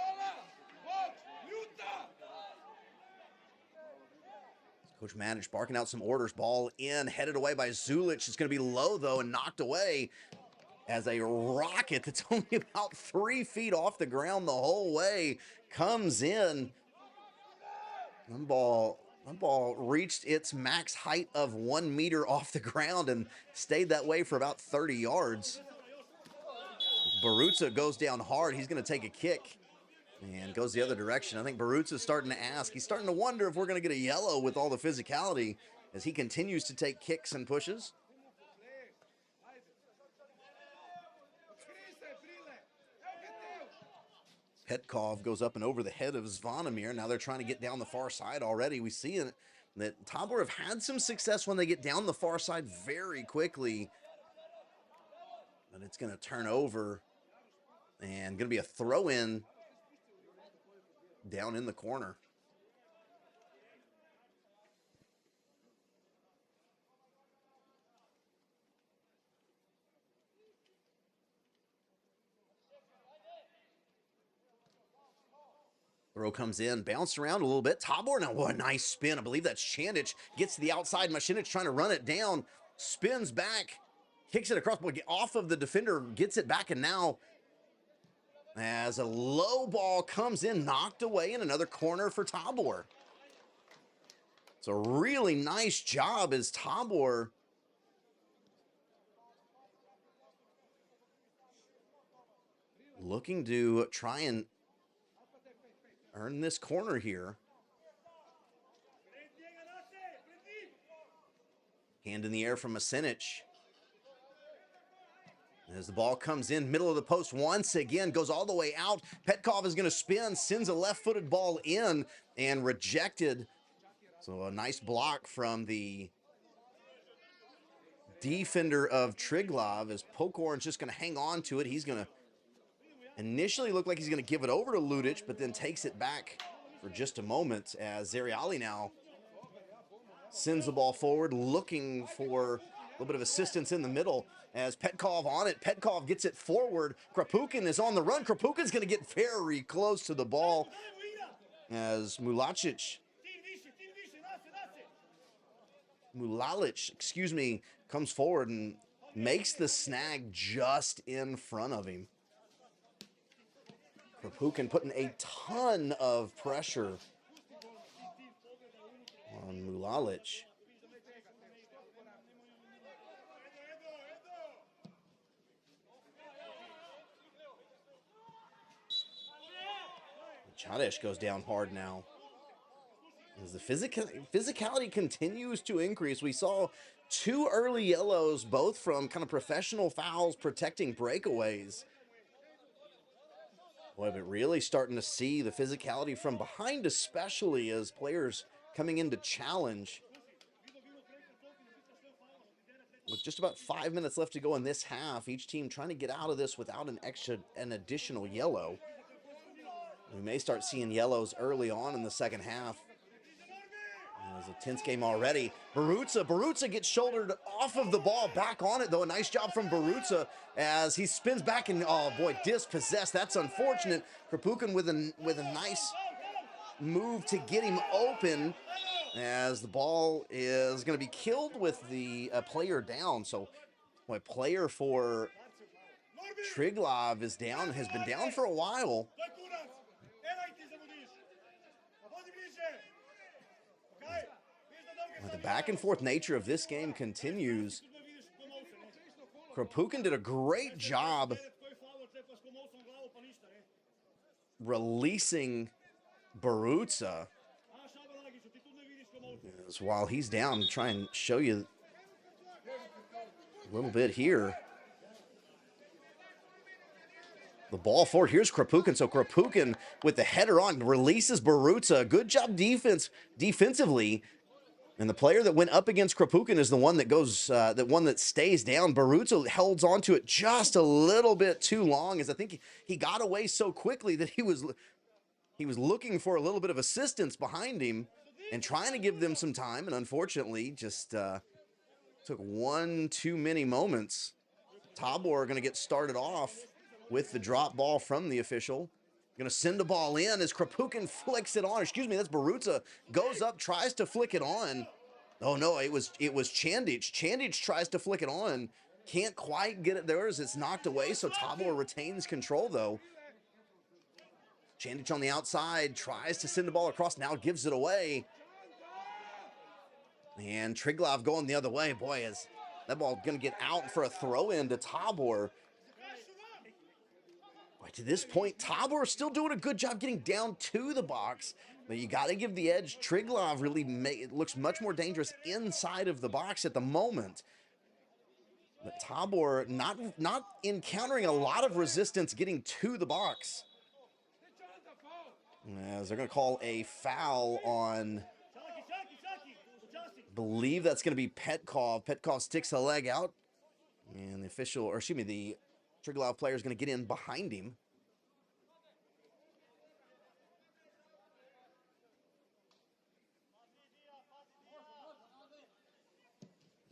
Coach Manic barking out some orders. Ball in. Headed away by Zulich. It's going to be low, though, and knocked away as a rocket that's only about 3 feet off the ground the whole way comes in. One ball reached its max height of 1 meter off the ground and stayed that way for about 30 yards. Barutza goes down hard. He's going to take a kick and goes the other direction. I think Barutza's starting to ask. He's starting to wonder if we're going to get a yellow with all the physicality as he continues to take kicks and pushes. Petkov goes up and over the head of Zvonimir. Now they're trying to get down the far side already. We see that Tabor have had some success when they get down the far side very quickly. But it's going to turn over and going to be a throw-in down in the corner. Throw comes in, bounced around a little bit. Tabor now, what a nice spin. I believe that's Chandich. Gets to the outside. Mashinich trying to run it down. Spins back. Kicks it across. Boy, off of the defender. Gets it back. And now, as a low ball comes in, knocked away in another corner for Tabor. It's a really nice job as Tabor looking to try and earn this corner here. Hand in the air from Masinic. As the ball comes in, middle of the post once again, goes all the way out. Petkov is going to spin, sends a left-footed ball in and rejected. So a nice block from the defender of Triglav as Pokorn's just going to hang on to it. He's going to initially look like he's going to give it over to Ludic, but then takes it back for just a moment as Zeriali now sends the ball forward, looking for a little bit of assistance in the middle as Petkov on it. Petkov gets it forward. Krapukin is on the run. Krapukin's going to get very close to the ball as Mulalic, comes forward and makes the snag just in front of him. Krapukin putting a ton of pressure on Mulalic. Chadish goes down hard now. As the physicality continues to increase, we saw 2 early yellows, both from kind of professional fouls protecting breakaways. Boy, but really starting to see the physicality from behind, especially as players coming in to challenge. With just about 5 minutes left to go in this half, each team trying to get out of this without an additional yellow. We may start seeing yellows early on in the second half. As It's a tense game already. Barutza gets shouldered off of the ball, back on it though. A nice job from Barutza as he spins back and, oh boy, dispossessed. That's unfortunate. Krapukin with a nice move to get him open as the ball is going to be killed with the player down. So, boy, player for Triglav is down, has been down for a while. The back and forth nature of this game continues. Krapukin did a great job releasing Barutza. While he's down, try and show you a little bit here. The ball forward. Here's Krapukin. So Krapukin with the header on releases Barutza. Good job defensively. And the player that went up against Krapukin is the one that goes, that stays down. Barutza held onto it just a little bit too long, as I think he got away so quickly that he was looking for a little bit of assistance behind him and trying to give them some time, and unfortunately just took one too many moments. Tabor are going to get started off with the drop ball from the official. Going to send the ball in as Krapukin flicks it on. Excuse me, that's Barutza. Goes up, tries to flick it on. Oh no, it was Chandic. Chandic tries to flick it on. Can't quite get it there as it's knocked away, so Tabor retains control though. Chandic on the outside, tries to send the ball across, now gives it away. And Triglav going the other way. Boy, is that ball going to get out for a throw-in to Tabor. To this point, Tabor is still doing a good job getting down to the box, but you got to give the edge. Triglav really it looks much more dangerous inside of the box at the moment. But Tabor not encountering a lot of resistance getting to the box. As they're going to call a foul on, I believe that's going to be Petkov. Petkov sticks a leg out, and the Triglav player is going to get in behind him.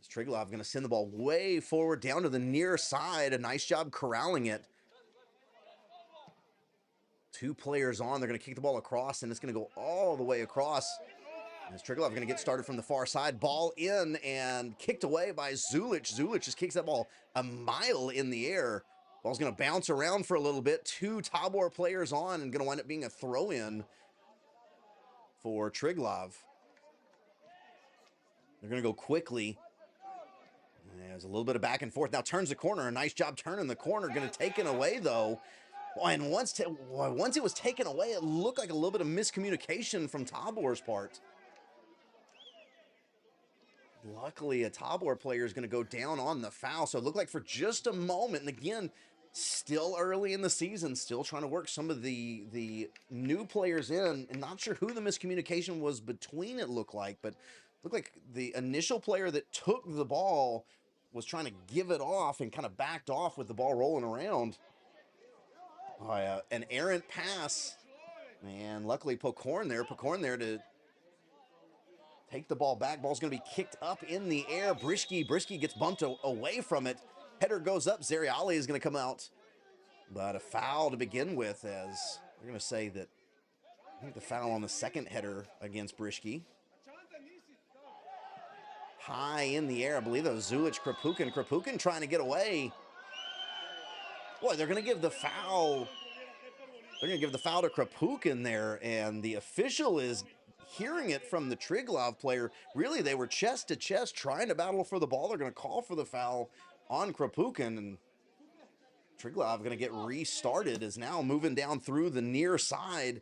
Triglav going to send the ball way forward down to the near side. A nice job corralling it. Two players on. They're going to kick the ball across, and it's going to go all the way across. As Triglav going to get started from the far side. Ball in and kicked away by Zulich. Zulich just kicks that ball a mile in the air. Ball's going to bounce around for a little bit. Two Tabor players on, and going to wind up being a throw-in for Triglav. They're going to go quickly. There's a little bit of back and forth. Now turns the corner. A nice job turning the corner. Going to take it away, though. And once it was taken away, it looked like a little bit of miscommunication from Tabor's part. Luckily, a Tabor player is going to go down on the foul. So it looked like for just a moment, and again, still early in the season, still trying to work some of the new players in, and not sure who the miscommunication was between, it looked like, but looked like the initial player that took the ball was trying to give it off and kind of backed off with the ball rolling around. An errant pass, and luckily Pokorn there to take the ball back. Ball's going to be kicked up in the air. Brishki gets bumped away from it. Header goes up. Zeriali is going to come out. But a foul to begin with, as we're going to say that I think the foul on the second header against Brishki. High in the air. I believe that was Zulich Krapukin. Krapukin trying to get away. Boy, they're going to give the foul. They're going to give the foul to Krapukin there, and the official is hearing it from the Triglav player. Really, they were chest to chest trying to battle for the ball. They're going to call for the foul on Krapukin, and Triglav going to get restarted, is now moving down through the near side.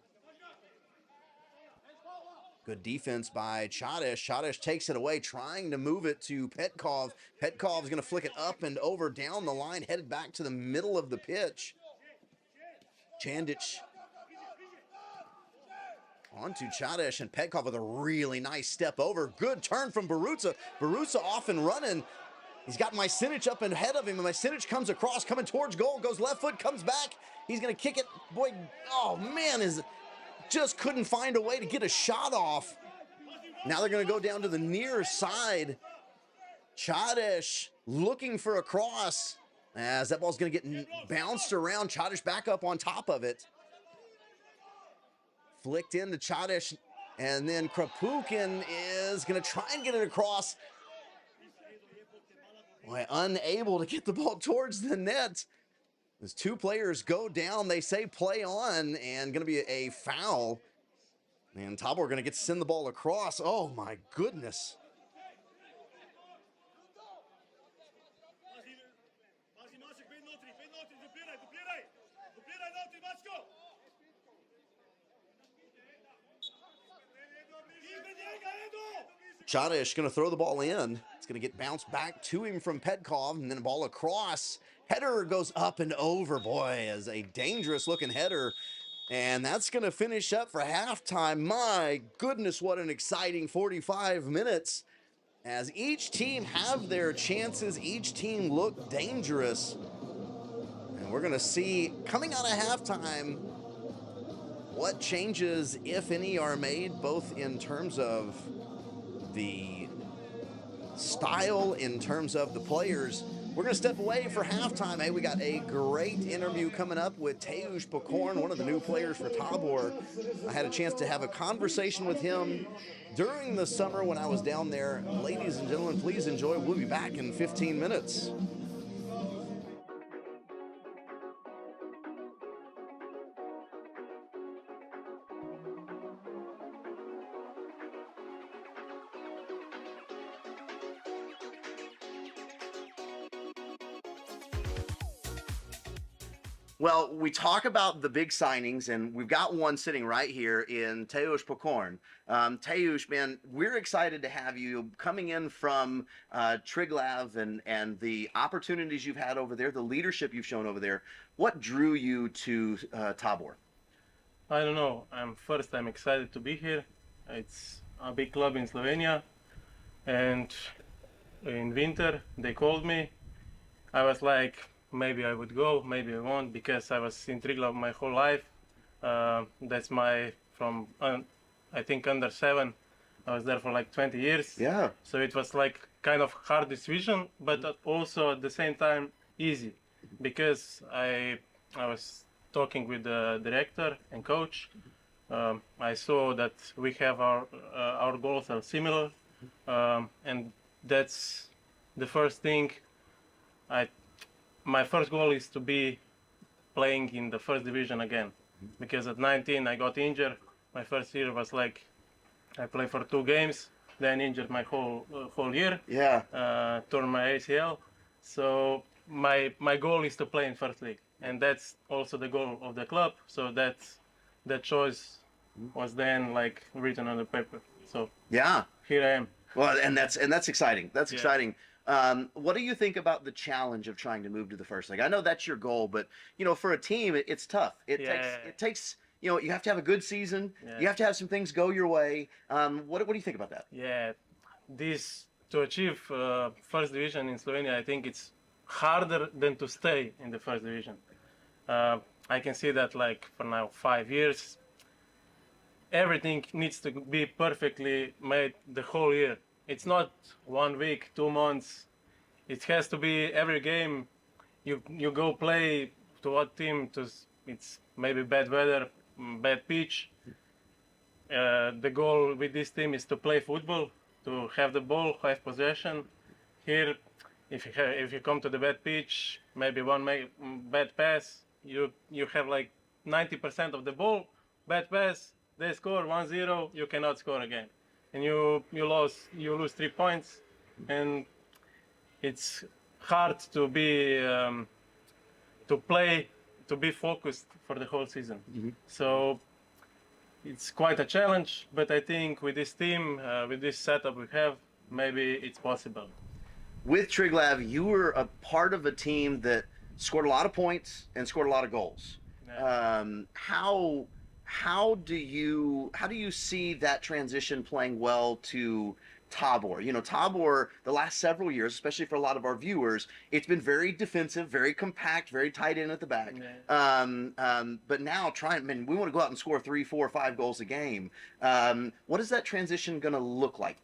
Good defense by Chadish. Chadish takes it away, trying to move it to Petkov. Petkov's going to flick it up and over down the line, headed back to the middle of the pitch. Chandic onto Chadish, and Petkov with a really nice step over. Good turn from Barutza. Barutza off and running. He's got Majsinic up ahead of him, and Majsinic comes across, coming towards goal, goes left foot, comes back. He's going to kick it. Boy, oh man, just couldn't find a way to get a shot off. Now they're going to go down to the near side. Chadish looking for a cross as that ball's going to get bounced around. Chadish back up on top of it. Flicked into Chadish, and then Krapukin is going to try and get it across. Boy, unable to get the ball towards the net. As two players go down, they say play on, and going to be a foul. And Tabor going to get to send the ball across. Oh my goodness. Chadish going to throw the ball in. It's going to get bounced back to him from Petkov, and then a ball across. Header goes up and over. Boy, as a dangerous looking header. And that's going to finish up for halftime. My goodness, what an exciting 45 minutes. As each team have their chances, each team look dangerous. And we're going to see, coming out of halftime, what changes, if any, are made, both in terms of the style, in terms of the players. We're going to step away for halftime. Hey, we got a great interview coming up with Teusz Pokorn, one of the new players for Tabor. I had a chance to have a conversation with him during the summer when I was down there. Ladies and gentlemen, please enjoy. We'll be back in 15 minutes. Well, we talk about the big signings, and we've got one sitting right here in Teusz Pokorn. Teusz, man, we're excited to have you coming in from Triglav and the opportunities you've had over there, the leadership you've shown over there. What drew you to Tabor? I don't know. I'm excited to be here. It's a big club in Slovenia, and in winter they called me. I was like, maybe I would go, maybe I won't, because I was in Triglav my whole life. That's from I think under 7. I was there for like 20 years. Yeah. So it was like kind of hard decision, but also at the same time easy, because I was talking with the director and coach. I saw that we have our goals are similar, and that's the first thing. My first goal is to be playing in the first division again, because at 19 I got injured. My first year was like I played for 2 games, then injured my whole year. Yeah. Tore my ACL. So my goal is to play in first league, and that's also the goal of the club. So that choice was then like written on the paper. So yeah, here I am. Well, and that's exciting. That's exciting. What do you think about the challenge of trying to move to the first league? I know that's your goal, but for a team, it's tough. It takes you have to have a good season. Yeah. You have to have some things go your way. What do you think about that? Yeah, to achieve first division in Slovenia, I think it's harder than to stay in the first division. I can see that like for now 5 years, everything needs to be perfectly made the whole year. It's not 1 week, 2 months. It has to be every game. You go play to what team? It's maybe bad weather, bad pitch. The goal with this team is to play football, to have the ball, have possession. Here, if you come to the bad pitch, maybe one bad pass, you have like 90% of the ball, bad pass, they score 1-0, you cannot score again. And you lose 3 points, and it's hard to be to be focused for the whole season. Mm-hmm. So it's quite a challenge, but I think with this team, with this setup we have, maybe it's possible. With Triglav, you were a part of a team that scored a lot of points and scored a lot of goals. Yeah. How do you see that transition playing well to Tabor. You know, Tabor, the last several years, especially for a lot of our viewers, it's been very defensive, very compact, very tight in at the back. But now, we want to go out and score 3, 4, 5 goals a game. What is that transition going to look like?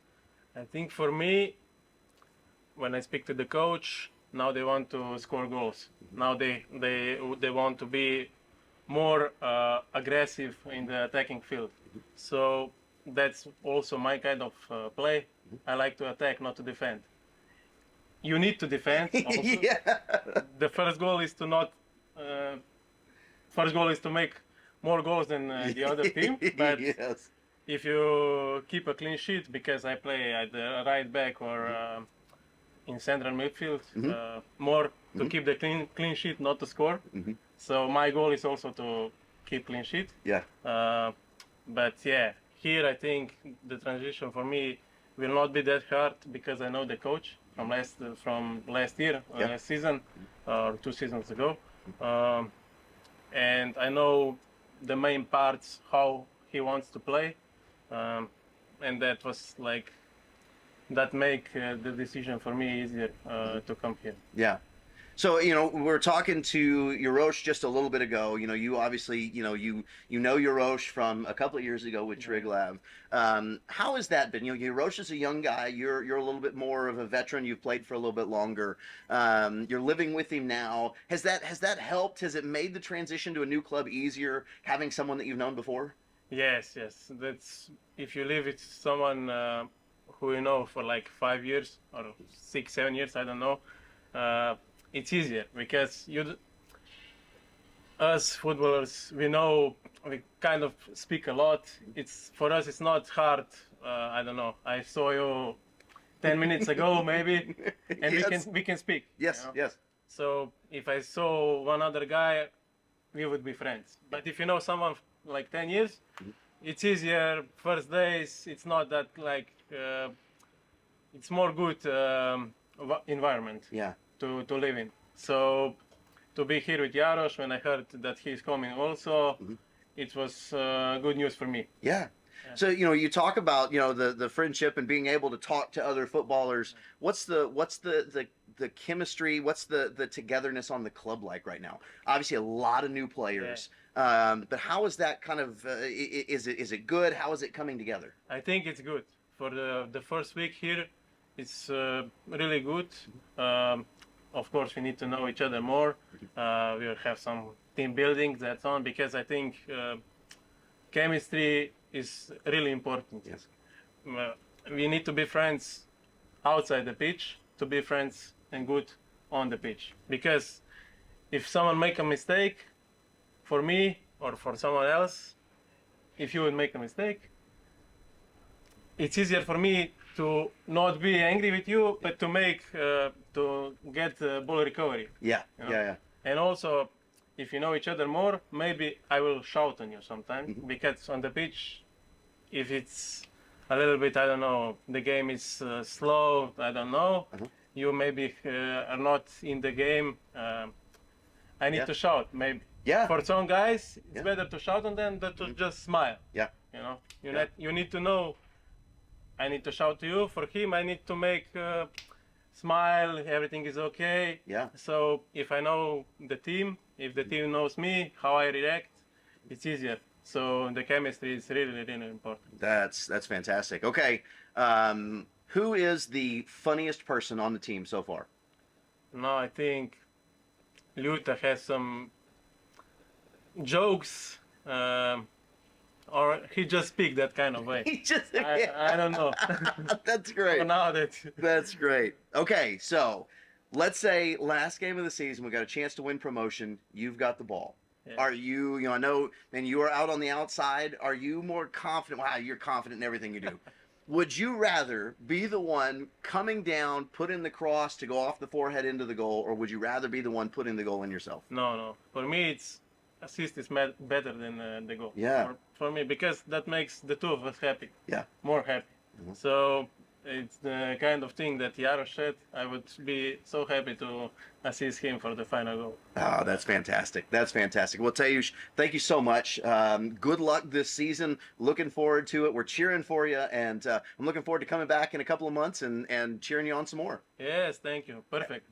I think for me, when I speak to the coach, now they want to score goals. Now they want to be more aggressive in the attacking field. So that's also my kind of play. I like to attack, not to defend. You need to defend. Also. Yeah. The first goal is to not. First goal is to make more goals than the other team. But Yes. if you keep a clean sheet, because I play at the right back or in central midfield, more to keep the clean sheet, not to score. So my goal is also to keep clean sheet. Yeah. But yeah, here I think the transition for me will not be that hard because I know the coach from last year, last season, or 2 seasons ago, and I know the main parts how he wants to play, and that was like that make the decision for me easier to come here. Yeah. So, you know, we were talking to Yarosh just a little bit ago. You know, you obviously, you know Yarosh from a couple of years ago with Triglav. How has that been? You know, Yarosh is a young guy. You're a little bit more of a veteran. You've played for a little bit longer. You're living with him now. Has that helped? Has it made the transition to a new club easier, having someone that you've known before? Yes. That's if you live with someone who you know for like 5 years or 6, 7 years, I don't know. It's easier because us footballers, we kind of speak a lot. For us, it's not hard. I don't know. I saw you 10 minutes ago, maybe, and Yes. we can speak. Yes. You know? Yes. So if I saw one other guy, we would be friends. But if you know someone like 10 years, it's easier. First days, it's not that like. It's more good environment. Yeah. To live in. So to be here with Jarosz, when I heard that he's coming also, it was good news for me. Yeah. So, you know, you talk about, you know, the friendship and being able to talk to other footballers. What's the chemistry? What's the togetherness on the club like right now? Obviously, a lot of new players. But how is that kind of? Is it good? How is it coming together? I think it's good for the first week here. It's really good. Of course, we need to know each other more. We'll have some team building, that's on, because I think chemistry is really important. Yes. We need to be friends outside the pitch to be friends and good on the pitch. Because if someone make a mistake, for me or for someone else, if you would make a mistake, it's easier for me to not be angry with you, but to get ball recovery. Yeah. You know? Yeah. And also, if you know each other more, maybe I will shout on you sometimes, because on the pitch, if it's a little bit, I don't know, the game is slow, I don't know, you maybe are not in the game, I need to shout, maybe. Yeah. For some guys, it's better to shout on them than to just smile. Yeah. You know, you need to know, I need to shout to you. For him, I need to make smile, everything is okay. Yeah. So if I know the team, if the team knows me, how I react, it's easier. So the chemistry is really, really important. That's fantastic. Okay. Who is the funniest person on the team so far? No, I think Luta has some jokes, or he just speaks that kind of way. He just. I don't know. That's great. Now that That's great. Okay, so let's say last game of the season, we got a chance to win promotion. You've got the ball. Yeah. Are you, I know, and you are out on the outside. Are you more confident? Wow, you're confident in everything you do. Would you rather be the one coming down, put in the cross to go off the forehead into the goal, or would you rather be the one putting the goal in yourself? No. For me, it's assist is better than the goal. Yeah. For me, because that makes the two of us happy. Yeah. More happy. So it's the kind of thing that Jarosz said. I would be so happy to assist him for the final goal. Oh, that's fantastic. That's fantastic. Well, Teusz, thank you so much. Good luck this season. Looking forward to it. We're cheering for you, and I'm looking forward to coming back in a couple of months and cheering you on some more. Yes, thank you. Perfect.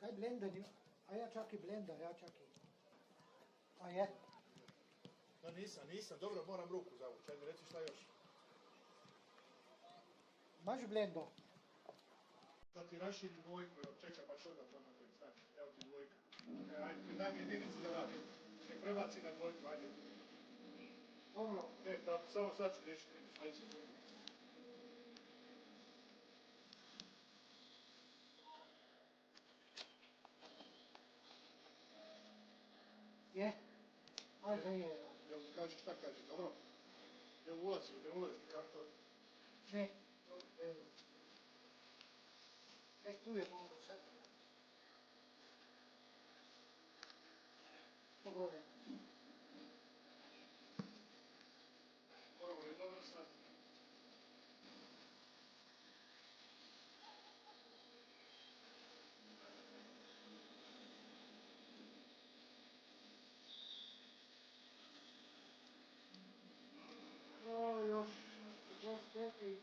Kaj blender? A ja čak I blender, ja čak I. A je? No nisam, dobro, moram ruku zavući, ajde reci šta još. Imaš blendo? Da ti raširi dvojku, evo čekaj pa ću onda promatrati, stani, evo ti dvojka. Ajde, daj mi jedinicu da radim, nek prebaci na dvojku, ajde. Dobro. Tako, samo sad ću riješiti, ajde se. Je? Ajde je. Jel kažeš šta kažeš, dobro? Jel ulazi, kako? Ne. Tu je mogu sad. Pogledaj. Moramo li dobro sad? Još 24.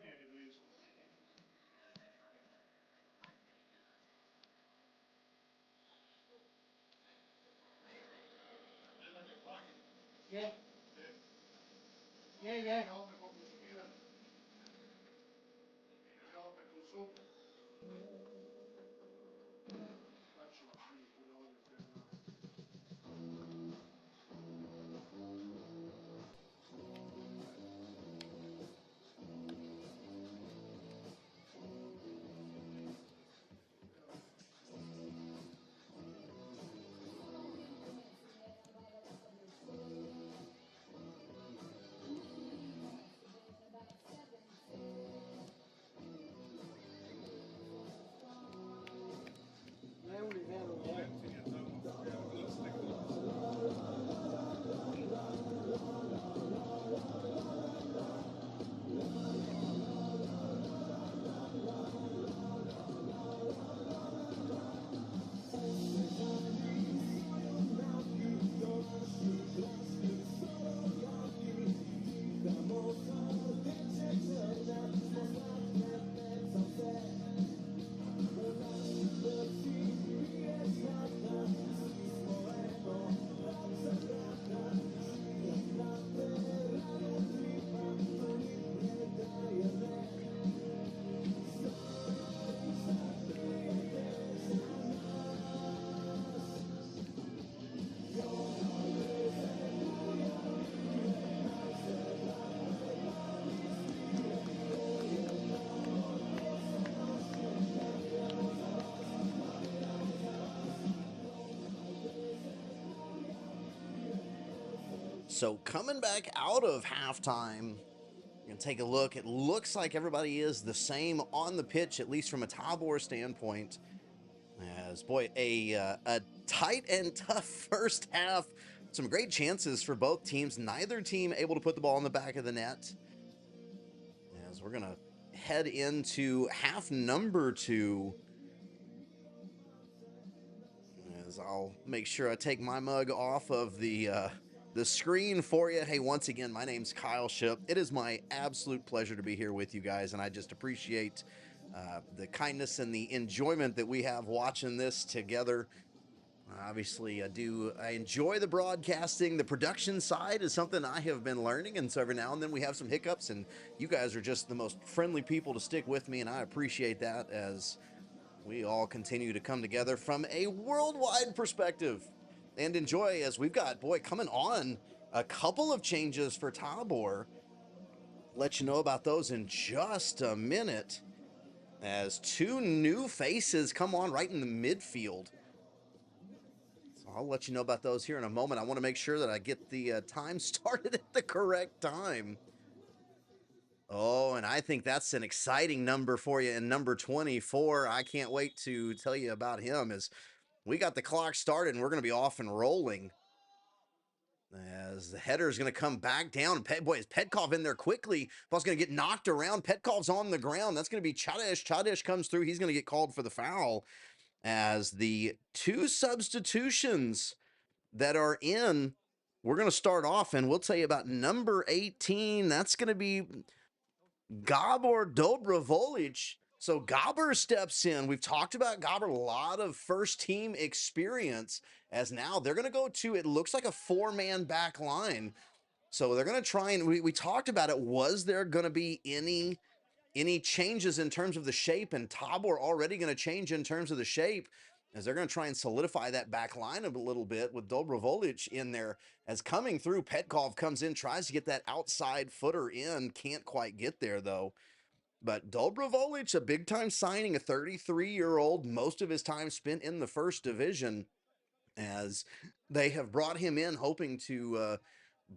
Nije ni blizu. Je. Je. Ja opet mogu smirati. Ja opet u supu. Znači, bude ovdje krenuo. So coming back out of halftime, we're going to take a look. It looks like everybody is the same on the pitch, at least from a Tabor standpoint. As, boy, a tight and tough first half. Some great chances for both teams. Neither team able to put the ball in the back of the net. As we're going to head into half number 2. As I'll make sure I take my mug off of the screen for you. Hey, once again, my name's Kyle Ship. It is my absolute pleasure to be here with you guys, and I just appreciate the kindness and the enjoyment that we have watching this together. Obviously, I enjoy the broadcasting. The production side is something I have been learning, and so every now and then we have some hiccups, and you guys are just the most friendly people to stick with me, and I appreciate that as we all continue to come together from a worldwide perspective and enjoy, as we've got, boy, coming on a couple of changes for Tabor. Let you know about those in just a minute as 2 new faces come on right in the midfield. So I'll let you know about those here in a moment. I want to make sure that I get the time started at the correct time. Oh, and I think that's an exciting number for you in number 24. I can't wait to tell you about him as we got the clock started and we're going to be off and rolling. As the header is going to come back down. Boy, is Petkov in there quickly. Ball's going to get knocked around. Petkov's on the ground. That's going to be Chadesh. Chadesh comes through. He's going to get called for the foul as the 2 substitutions that are in. We're going to start off, and we'll tell you about number 18. That's going to be Gabor Dobrovolich. So Gabor steps in. We've talked about Gabor, a lot of first-team experience, as now they're going to go to, it looks like a 4-man back line. So they're going to try and, we talked about it, was there going to be any changes in terms of the shape, and Tabor already going to change in terms of the shape, as they're going to try and solidify that back line a little bit with Dobrovolich in there. As coming through, Petkov comes in, tries to get that outside footer in, can't quite get there though. But Dobrovolich, a big-time signing, a 33-year-old, most of his time spent in the first division, as they have brought him in hoping to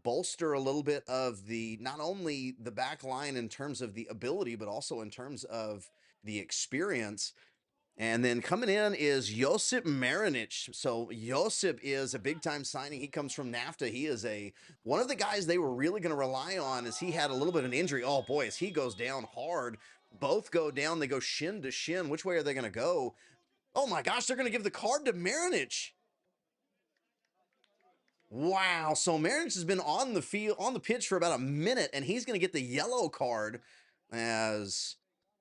bolster a little bit of the, not only the back line in terms of the ability, but also in terms of the experience. And then coming in is Josip Marinic. So Josip is a big-time signing. He comes from NAFTA. He is one of the guys they were really going to rely on, as he had a little bit of an injury. Oh, boy, as he goes down hard. Both go down. They go shin to shin. Which way are they going to go? Oh, my gosh, they're going to give the card to Marinic. Wow. So Marinic has been on the field, on the pitch for about a minute, and he's going to get the yellow card as...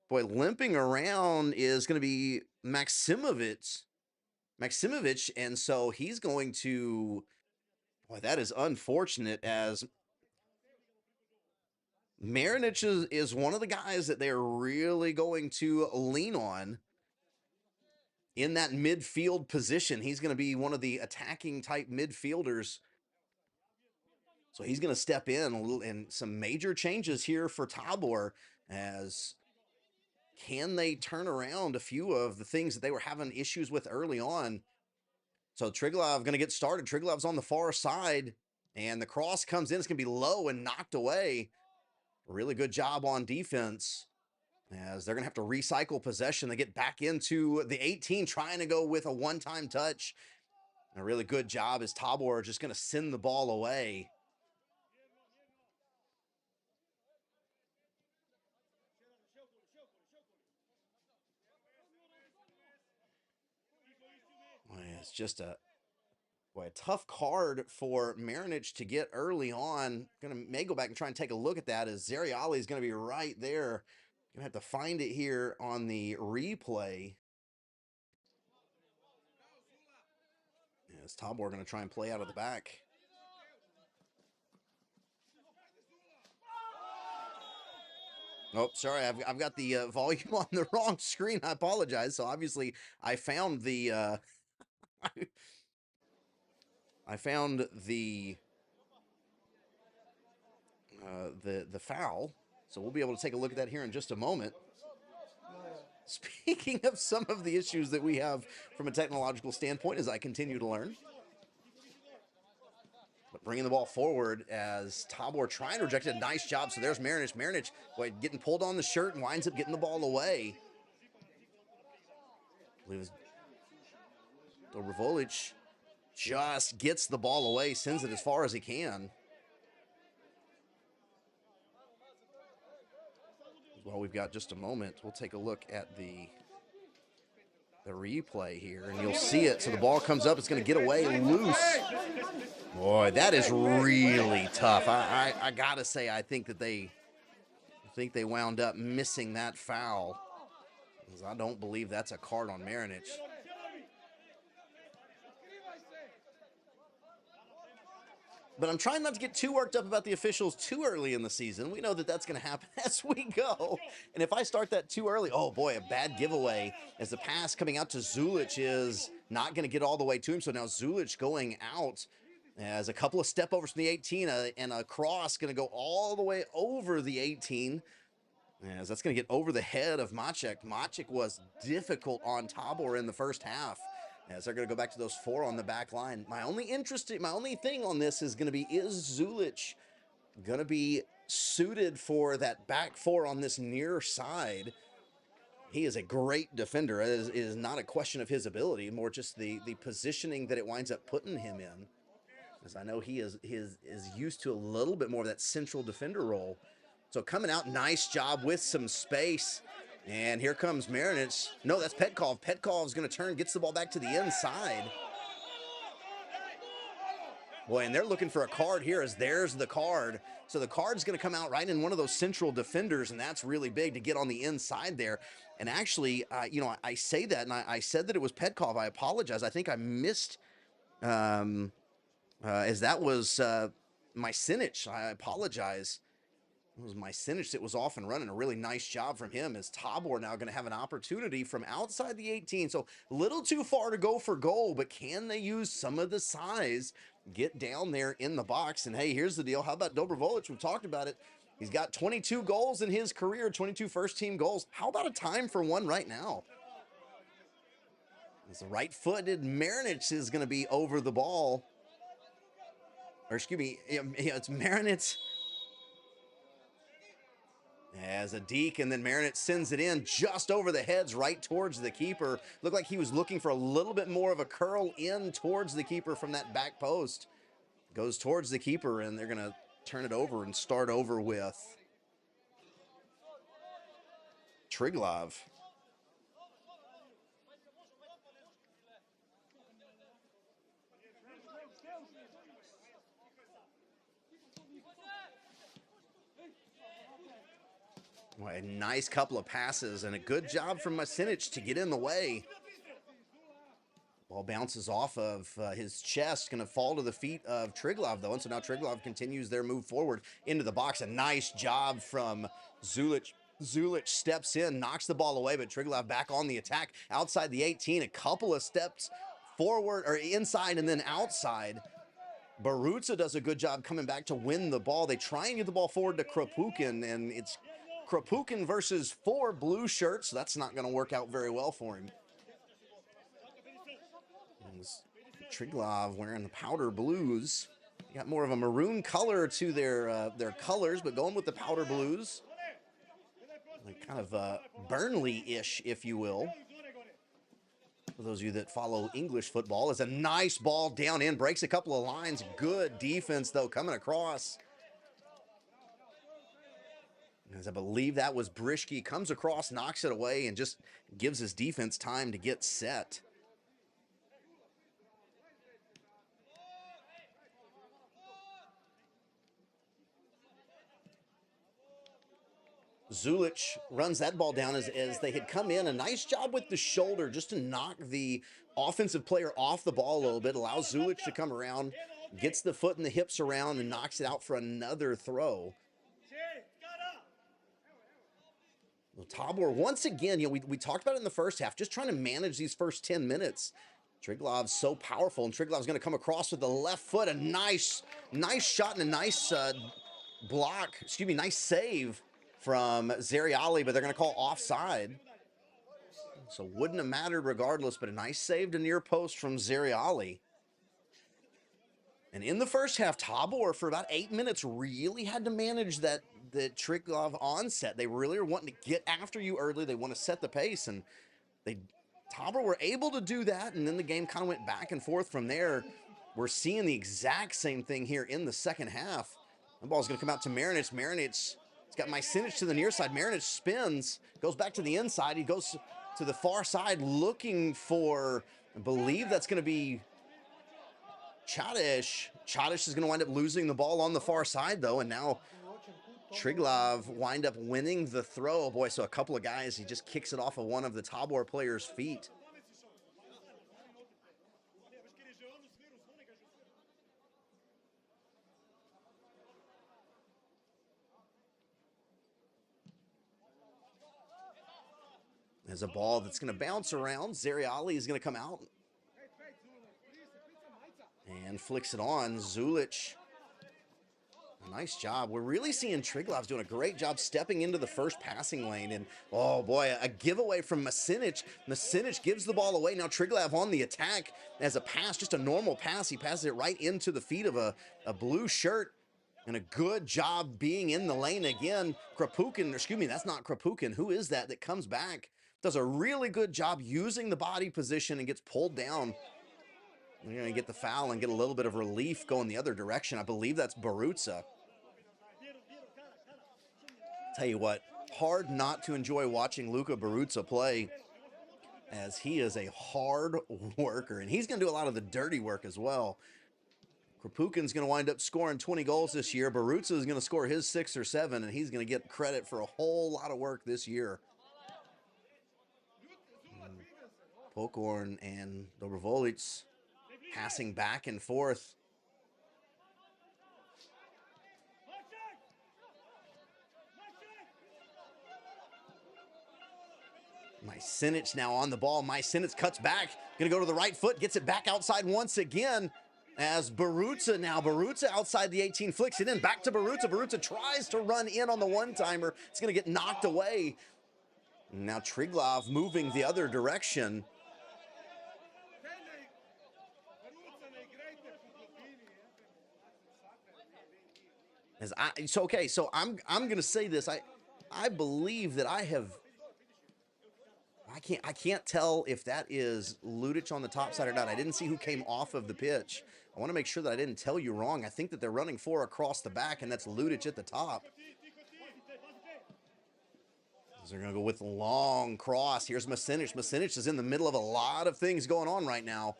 Boy, limping around is going to be Maximovic, and so he's going to... Boy, that is unfortunate, as Marinic is one of the guys that they're really going to lean on in that midfield position. He's going to be one of the attacking type midfielders. So he's going to step in and some major changes here for Tabor, as... Can they turn around a few of the things that they were having issues with early on? So Triglav going to get started. Triglav's on the far side, and the cross comes in. It's going to be low and knocked away. Really good job on defense, as they're going to have to recycle possession. They get back into the 18, trying to go with a one-time touch. And a really good job as Tabor just going to send the ball away. It's just a tough card for Marinic to get early on. May go back and try and take a look at that, as Zariali is going to be right there. Gonna have to find it here on the replay. As Tabor going to try and play out of the back. Oh, sorry, I've got the volume on the wrong screen. I apologize. So obviously I found the the foul. So we'll be able to take a look at that here in just a moment. Speaking of some of the issues that we have from a technological standpoint as I continue to learn. But bringing the ball forward as Tabor trying to reject it. Nice job. So there's Marinic. Marinic getting pulled on the shirt and winds up getting the ball away. I believe Dobrovolich just gets the ball away, sends it as far as he can. Well, we've got just a moment. We'll take a look at the replay here, and you'll see it. So the ball comes up. It's going to get away loose. Boy, that is really tough. I got to say, I think they wound up missing that foul, because I don't believe that's a card on Marinic. But I'm trying not to get too worked up about the officials too early in the season. We know that that's going to happen as we go. And if I start that too early, oh boy, a bad giveaway as the pass coming out to Zulic is not going to get all the way to him. So now Zulic going out as a couple of step overs from the 18 and a cross going to go all the way over the 18. As that's going to get over the head of Maciek. Maciek was difficult on Tabor in the first half, as they're going to go back to those 4 on the back line. My only thing on this is going to be, is Zulic going to be suited for that back 4 on this near side? He is a great defender. It is not a question of his ability, more just the positioning that it winds up putting him in. As I know he is used to a little bit more of that central defender role. So coming out, nice job with some space. And here comes Marinic. No, that's Petkov. Petkov's going to turn, gets the ball back to the inside. Boy, and they're looking for a card here, as there's the card. So the card's going to come out right in one of those central defenders, and that's really big to get on the inside there. And actually, I say that, and I said that it was Petkov. I apologize. I think I missed, as that was Mycinic. I apologize. It was Mycinic that was off and running. A really nice job from him, as Tabor now going to have an opportunity from outside the 18. So a little too far to go for goal, but can they use some of the size, get down there in the box? And hey, here's the deal. How about Dobrovolich? We've talked about it. He's got 22 goals in his career, 22 first-team goals. How about a time for one right now? It's the right-footed Marinic is going to be over the ball. Or excuse me, it's Marinic as a deke, and then Marinic sends it in just over the heads right towards the keeper. Looked like he was looking for a little bit more of a curl in towards the keeper from that back post. Goes towards the keeper, and they're going to turn it over and start over with Triglav. Well, a nice couple of passes and a good job from Mycinic to get in the way. Ball bounces off of his chest, going to fall to the feet of Triglav, though. And so now Triglav continues their move forward into the box. A nice job from Zulic. Zulic steps in, knocks the ball away, but Triglav back on the attack outside the 18. A couple of steps forward, or inside and then outside. Barutza does a good job coming back to win the ball. They try and get the ball forward to Kropukin, and it's Kropukin versus 4 blue shirts. So that's not going to work out very well for him. Triglav wearing the powder blues. Got more of a maroon color to their colors, but going with the powder blues. Like kind of Burnley-ish, if you will. For those of you that follow English football, is a nice ball down in, breaks a couple of lines. Good defense, though, coming across. As I believe that was Brishke, comes across, knocks it away, and just gives his defense time to get set. Zulic runs that ball down as they had come in. A nice job with the shoulder just to knock the offensive player off the ball a little bit. Allows Zulic to come around, gets the foot and the hips around, and knocks it out for another throw. Well, Tabor, once again, we talked about it in the first half, just trying to manage these first 10 minutes. Triglav's so powerful, and Triglav's going to come across with the left foot. A nice shot and a nice nice save from Zeriali, but they're going to call offside. So wouldn't have mattered regardless, but a nice save to near post from Zeriali. And in the first half, Tabor for about 8 minutes really had to manage the Triglav onset. They really are wanting to get after you early. They want to set the pace, and Tabor were able to do that, and then the game kind of went back and forth from there. We're seeing the exact same thing here in the second half. The ball's going to come out to Marinic. Marinic, it's got Majsinic to the near side. Marinic spins, goes back to the inside. He goes to the far side looking for, I believe that's going to be Chadish. Chadish is going to wind up losing the ball on the far side, though, and now Triglav wind up winning the throw. Oh boy, so a couple of guys, he just kicks it off of one of the Tabor players' feet. There's a ball that's going to bounce around. Zeriali is going to come out and flicks it on. Zulic, a nice job. We're really seeing Triglav's doing a great job stepping into the first passing lane. And, oh, boy, a giveaway from Majsinic. Majsinic gives the ball away. Now Triglav on the attack as a pass, just a normal pass. He passes it right into the feet of a blue shirt. And a good job being in the lane again. Krapukin, excuse me, that's not Krapukin. Who is that comes back? Does a really good job using the body position and gets pulled down. We're going to get the foul and get a little bit of relief going the other direction. I believe that's Barutza. Tell you what, hard not to enjoy watching Luka Barutza play, as he is a hard worker. And he's going to do a lot of the dirty work as well. Krapukin's going to wind up scoring 20 goals this year. Barutza is going to score his 6 or 7, and he's going to get credit for a whole lot of work this year. Pokorn and Dobrovolec passing back and forth. Majsinic now on the ball. Majsinic cuts back, going to go to the right foot, gets it back outside once again. As Barutza now, Barutza outside the 18, flicks it in, back to Barutza. Barutza tries to run in on the one-timer. It's going to get knocked away. Now Triglav moving the other direction. So I'm going to say this. I believe that I can't tell if that is Ludic on the top side or not. I didn't see who came off of the pitch. I want to make sure that I didn't tell you wrong. I think that they're running 4 across the back, and that's Ludic at the top. They're going to go with long cross. Here's Majsinic. Majsinic is in the middle of a lot of things going on right now.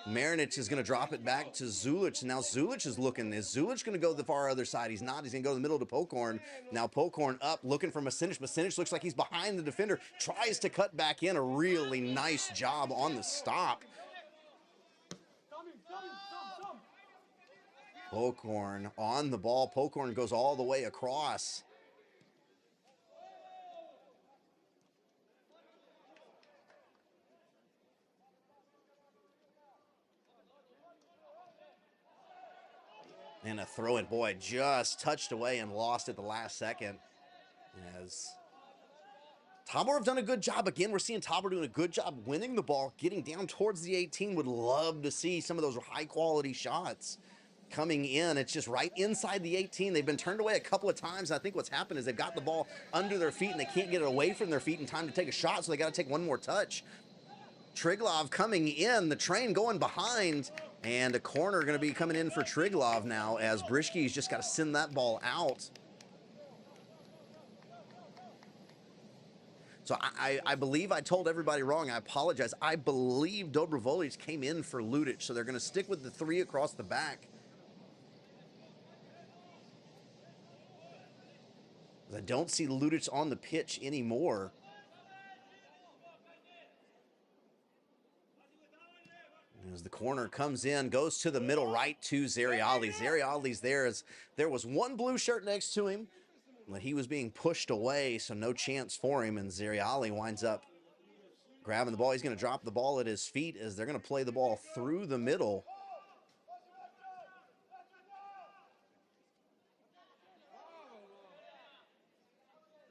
Marinic is going to drop it back to Zulic. Now Zulic is looking. Is Zulic going to go to the far other side? He's not. He's going to go to the middle to Pokorn. Now Pokorn up, looking for Majsinic. Majsinic looks like he's behind the defender. Tries to cut back in. A really nice job on the stop. Pokorn on the ball. Pokorn goes all the way across. And a throw in, boy, just touched away and lost at the last second. As Tabor have done a good job. Again, we're seeing Tabor doing a good job winning the ball, getting down towards the 18. Would love to see some of those high-quality shots coming in. It's just right inside the 18. They've been turned away a couple of times. I think what's happened is they've got the ball under their feet, and they can't get it away from their feet in time to take a shot, so they got to take one more touch. Triglav coming in, the train going behind, and a corner going to be coming in for Triglav now, as Brishke's just got to send that ball out. So I believe I told everybody wrong. I apologize. I believe Dobrovolec came in for Ludic, so they're going to stick with the 3 across the back. I don't see Ludic on the pitch anymore. As the corner comes in, goes to the middle right to Zeriali. Zeriali's there. There was one blue shirt next to him, but he was being pushed away, so no chance for him, and Zeriali winds up grabbing the ball. He's going to drop the ball at his feet as they're going to play the ball through the middle.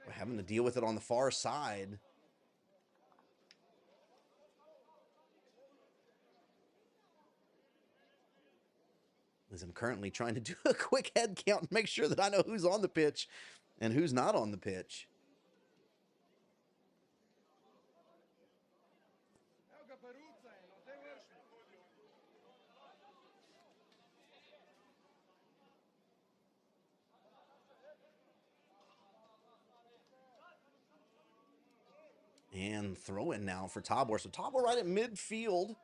We're having to deal with it on the far side. As I'm currently trying to do a quick head count and make sure that I know who's on the pitch and who's not on the pitch. And throw in now for Tabor. So Tabor right at midfield.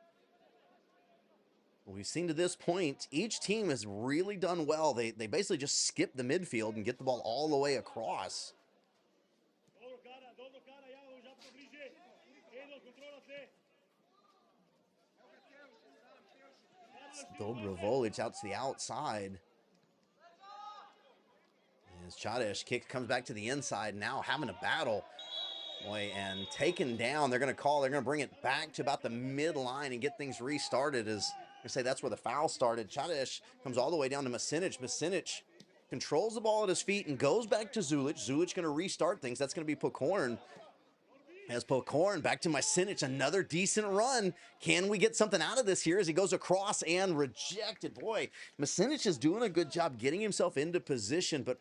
We've seen to this point, each team has really done well. They basically just skip the midfield and get the ball all the way across. Dobrovolich out to the outside. As Chadish kick comes back to the inside, now having a battle. Boy, and taken down. They're going to bring it back to about the midline and get things restarted. As I say, that's where the foul started. Chadish comes all the way down to Masinic. Masinic controls the ball at his feet and goes back to Zulic. Zulic going to restart things. That's going to be Pokorn. As Pokorn back to Masinic, another decent run. Can we get something out of this here as he goes across and rejected? Boy, Masinic is doing a good job getting himself into position, but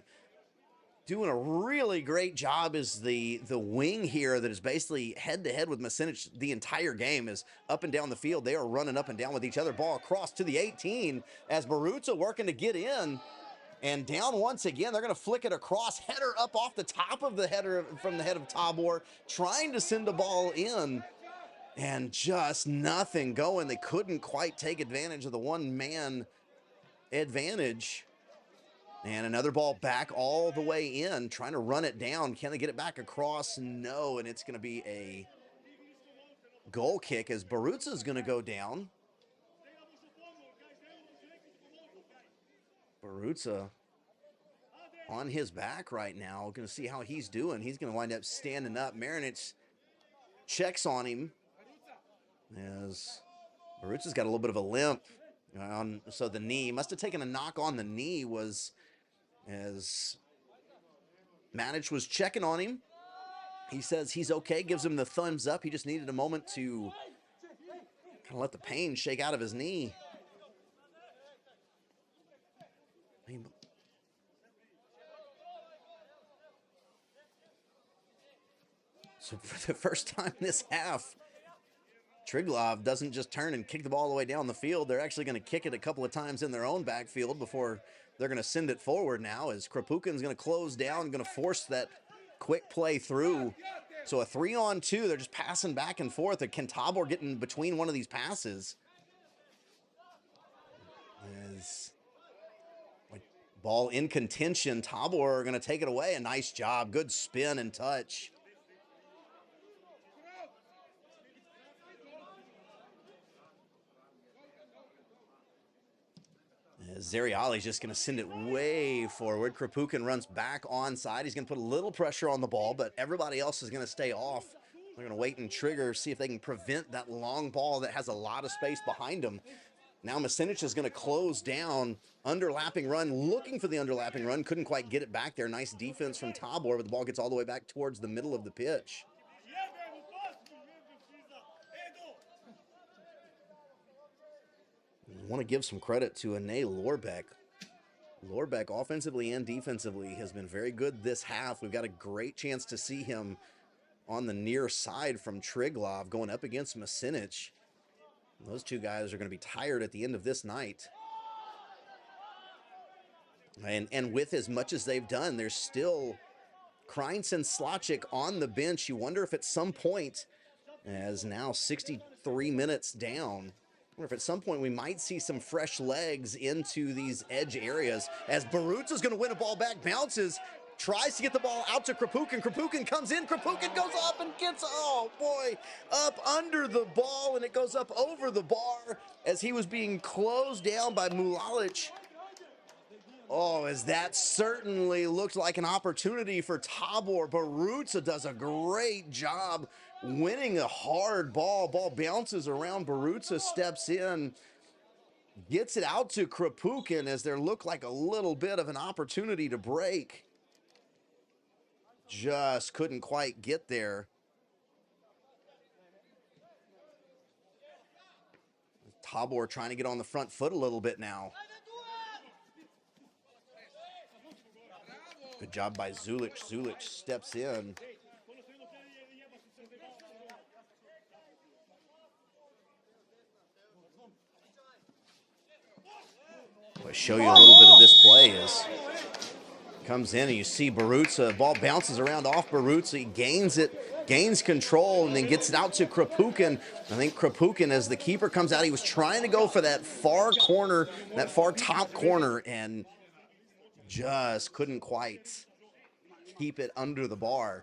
doing a really great job is the wing here that is basically head-to-head with Masinic the entire game, is up and down the field. They are running up and down with each other. Ball across to the 18 as Barutza working to get in. And down once again, they're going to flick it across. Header up off the top of the header from the head of Tabor, trying to send the ball in. And just nothing going. They couldn't quite take advantage of the one-man advantage. And another ball back all the way in, trying to run it down. Can they get it back across? No, and it's going to be a goal kick as Barutza is going to go down. Barutza on his back right now. Going to see how he's doing. He's going to wind up standing up. Marinic checks on him as Barutza's got a little bit of a limp. So the knee, must have taken a knock on the knee, was as Manic was checking on him. He says he's okay, gives him the thumbs up. He just needed a moment to kind of let the pain shake out of his knee. So for the first time this half, Triglav doesn't just turn and kick the ball all the way down the field. They're actually going to kick it a couple of times in their own backfield before they're going to send it forward now, as Krapukin's going to close down, going to force that quick play through. So a 3-on-2, they're just passing back and forth. Can Tabor get in between one of these passes? As ball in contention, Tabor are going to take it away. A nice job, good spin and touch. Zeriali's just going to send it way forward. Krapukin runs back onside. He's going to put a little pressure on the ball, but everybody else is going to stay off. They're going to wait and trigger, see if they can prevent that long ball that has a lot of space behind them. Now Masinic is going to close down. Underlapping run, looking for the underlapping run. Couldn't quite get it back there. Nice defense from Tabor, but the ball gets all the way back towards the middle of the pitch. I want to give some credit to Ane Lorbeck. Lorbeck, offensively and defensively, has been very good this half. We've got a great chance to see him on the near side from Triglav going up against Masinic. Those two guys are going to be tired at the end of this night. And with as much as they've done, there's still Kreins and Slachik on the bench. You wonder if at some point, as now 63 minutes down, I wonder if at some point we might see some fresh legs into these edge areas, as Barutza's going to win a ball back, bounces, tries to get the ball out to Krapukin. Krapukin comes in. Krapukin goes up and gets, oh boy, up under the ball, and it goes up over the bar as he was being closed down by Mulalic. Oh, as that certainly looked like an opportunity for Tabor. Barutza does a great job winning a hard ball. Ball bounces around. Barutza steps in, gets it out to Krapukin as there looked like a little bit of an opportunity to break. Just couldn't quite get there. Tabor trying to get on the front foot a little bit now. Good job by Zulich. Zulich steps in. I'll show you a little bit of this play as comes in and you see Barutza, ball bounces around off Barutza, he gains it, gains control, and then gets it out to Krapukin. I think Krapukin, as the keeper comes out, he was trying to go for that far corner, that far top corner, and just couldn't quite keep it under the bar.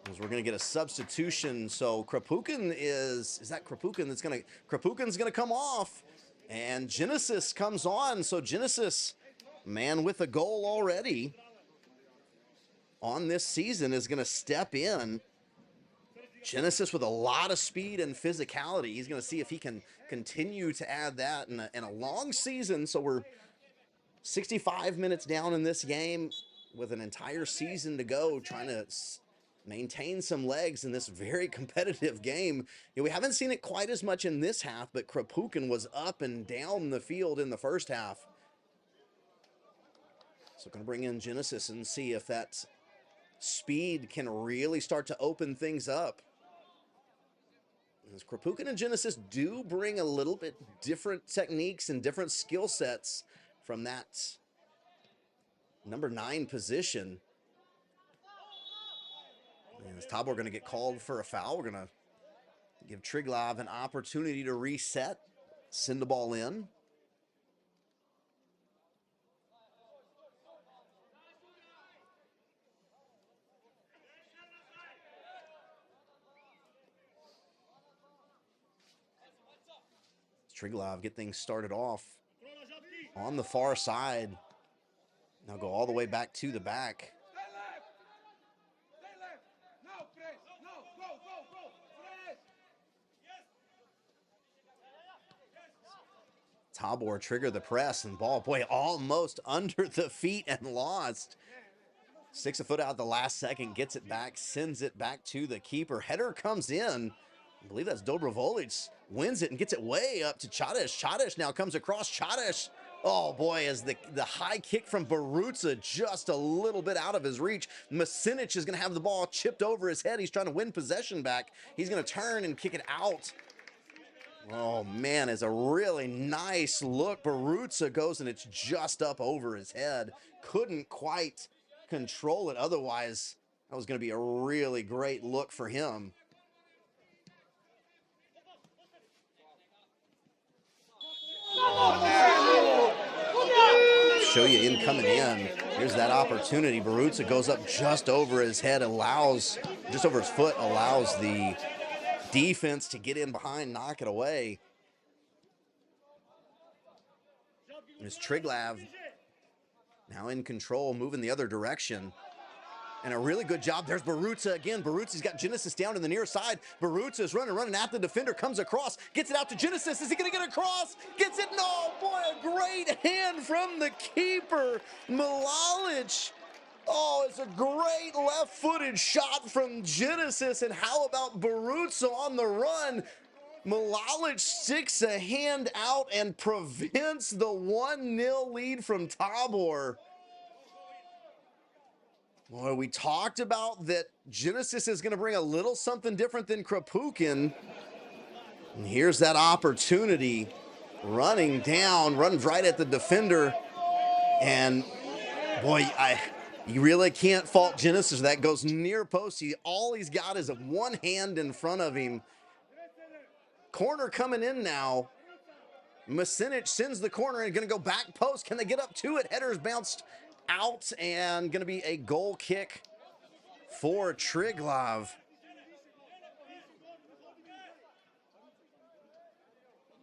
As we're going to get a substitution, so Krapukin is that Krapukin that's going to, Krapukin's going to come off, and Genesis comes on. So Genesis, man with a goal already on this season, is going to step in. Genesis with a lot of speed and physicality. He's going to see if he can continue to add that in a long season. So we're 65 minutes down in this game with an entire season to go, trying to maintain some legs in this very competitive game. We haven't seen it quite as much in this half, but Krapukin was up and down the field in the first half. So going to bring in Genesis and see if that speed can really start to open things up. As Krapukin and Genesis do bring a little bit different techniques and different skill sets from that number 9 position. And is Tabor going to get called for a foul? We're going to give Triglav an opportunity to reset, send the ball in. Triglav get things started off on the far side. Now go all the way back to the back. Tabor trigger the press and ball, boy, almost under the feet and lost. Sticks a foot out the last second, gets it back, sends it back to the keeper. Header comes in. I believe that's Dobrovolec. Wins it and gets it way up to Chadish. Chadish now comes across. Chadish, oh boy, as the high kick from Barutza just a little bit out of his reach. Masinic is going to have the ball chipped over his head. He's trying to win possession back. He's going to turn and kick it out. Oh man, it's a really nice look. Barutza goes and it's just up over his head. Couldn't quite control it. Otherwise, that was going to be a really great look for him. Show you in coming in. Here's that opportunity. Barutza goes up just over his head, just over his foot, allows the defense to get in behind, knock it away. It's Triglav now in control, moving the other direction. And a really good job. There's Barutza again. Barutza's got Genesis down in the near side. Barutza's running at the defender, comes across, gets it out to Genesis. Is he going to get across? Gets it? No, boy, a great hand from the keeper, Milalic. Oh, it's a great left-footed shot from Genesis. And how about Barutza on the run? Milalic sticks a hand out and prevents the 1-0 lead from Tabor. Boy, we talked about that Genesis is going to bring a little something different than Krapukin. And here's that opportunity. Running down, runs right at the defender. And boy, you really can't fault Genesis. That goes near post. All he's got is one hand in front of him. Corner coming in now. Masinic sends the corner and going to go back post. Can they get up to it? Header's bounced out and going to be a goal kick for Triglav.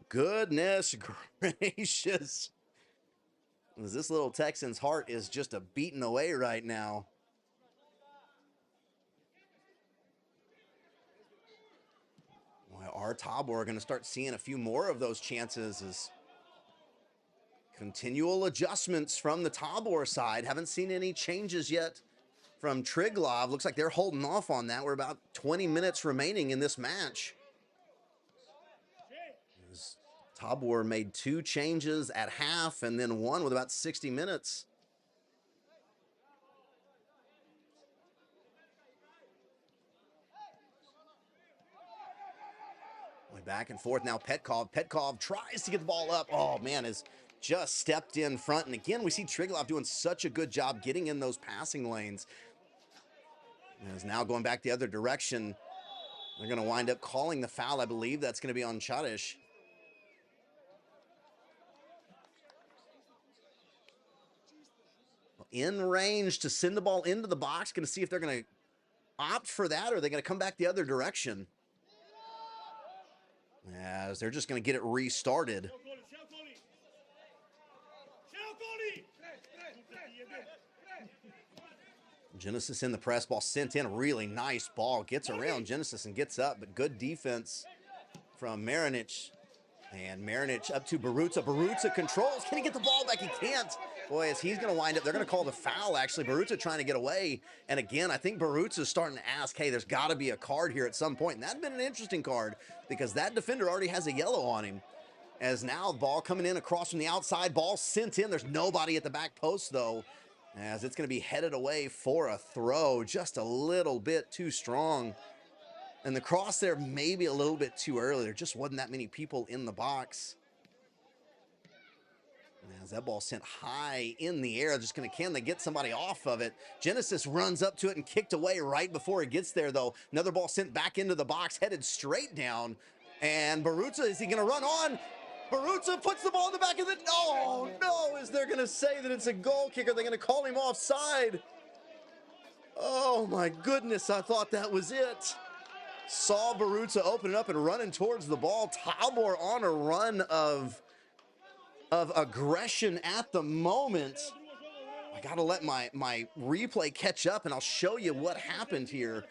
Goodness gracious. This little Texan's heart is just a beating away right now. Well, our Tabor are going to start seeing a few more of those chances as continual adjustments from the Tabor side. Haven't seen any changes yet from Triglav. Looks like they're holding off on that. We're about 20 minutes remaining in this match. Tabor made 2 changes at half and then 1 with about 60 minutes. Back and forth now. Petkov tries to get the ball up. Oh, man, has just stepped in front. And again, we see Triglav doing such a good job getting in those passing lanes. And is now going back the other direction. They're going to wind up calling the foul. I believe that's going to be on Chadish. In range to send the ball into the box. Going to see if they're going to opt for that or are they going to come back the other direction. As they're just going to get it restarted. Genesis in the press, ball sent in, really nice ball, gets around Genesis and gets up, but good defense from Marinic. And Marinic up to Barutza. Barutza controls, can he get the ball back? He can't. Boy, as he's going to wind up, they're going to call the foul, actually. Barutza trying to get away. And again, I think Barutza's starting to ask, hey, there's got to be a card here at some point. And that'd been an interesting card because that defender already has a yellow on him. As now the ball coming in across from the outside, ball sent in. There's nobody at the back post, though, as it's going to be headed away for a throw. Just a little bit too strong. And the cross there maybe a little bit too early. There just wasn't that many people in the box. As that ball sent high in the air, just going to, can they get somebody off of it? Genesis runs up to it and kicked away right before it gets there, though. Another ball sent back into the box, headed straight down. And Barutza, is he going to run on? Barutza puts the ball in the back of the, oh no, is they're going to say that it's a goal kick? Are they going to call him offside? Oh my goodness, I thought that was it. Saw Barutza opening up and running towards the ball. Tabor on a run of aggression at the moment. I gotta let my replay catch up and I'll show you what happened here.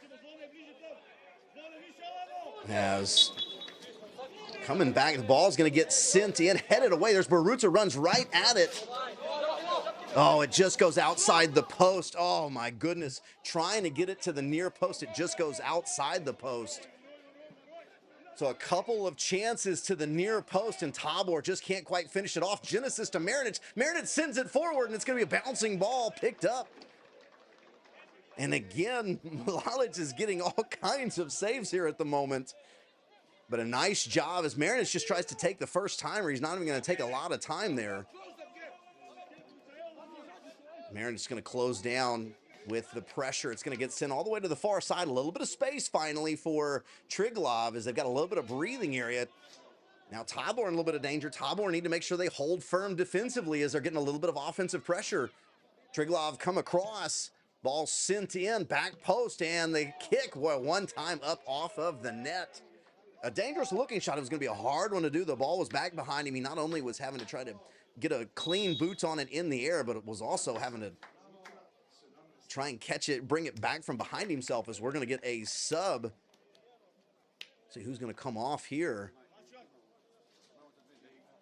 As coming back, the ball's gonna get sent in, headed away. There's Barutza, runs right at it. Oh, it just goes outside the post. Oh my goodness. Trying to get it to the near post. It just goes outside the post. So a couple of chances to the near post, and Tabor just can't quite finish it off. Genesis to Marinic. Marinic sends it forward, and it's going to be a bouncing ball picked up. And again, Lalic is getting all kinds of saves here at the moment. But a nice job as Marinic just tries to take the first timer. He's not even going to take a lot of time there. Marinic's going to close down with the pressure. It's going to get sent all the way to the far side. A little bit of space finally for Triglav as they've got a little bit of breathing area. Now Tabor in a little bit of danger. Tabor need to make sure they hold firm defensively as they're getting a little bit of offensive pressure. Triglav come across. Ball sent in, back post, and the kick, well, one time up off of the net. A dangerous looking shot. It was going to be a hard one to do. The ball was back behind him. He not only was having to try to get a clean boot on it in the air, but it was also having to try and catch it, bring it back from behind himself as we're going to get a sub. See who's going to come off here.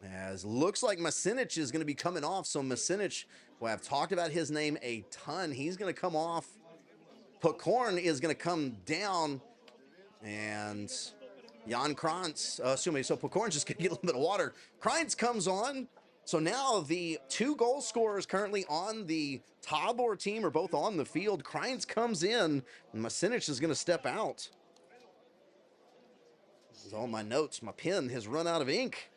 As looks like Masinic is going to be coming off. So Masinic, well, I've talked about his name a ton. He's going to come off. Pokorn is going to come down. And Jan Krantz, so Pokorn's just going to get a little bit of water. Krantz comes on. So now the 2 goal scorers currently on the Tabor team are both on the field. Krantz comes in, and Masinic is going to step out. This is all my notes. My pen has run out of ink.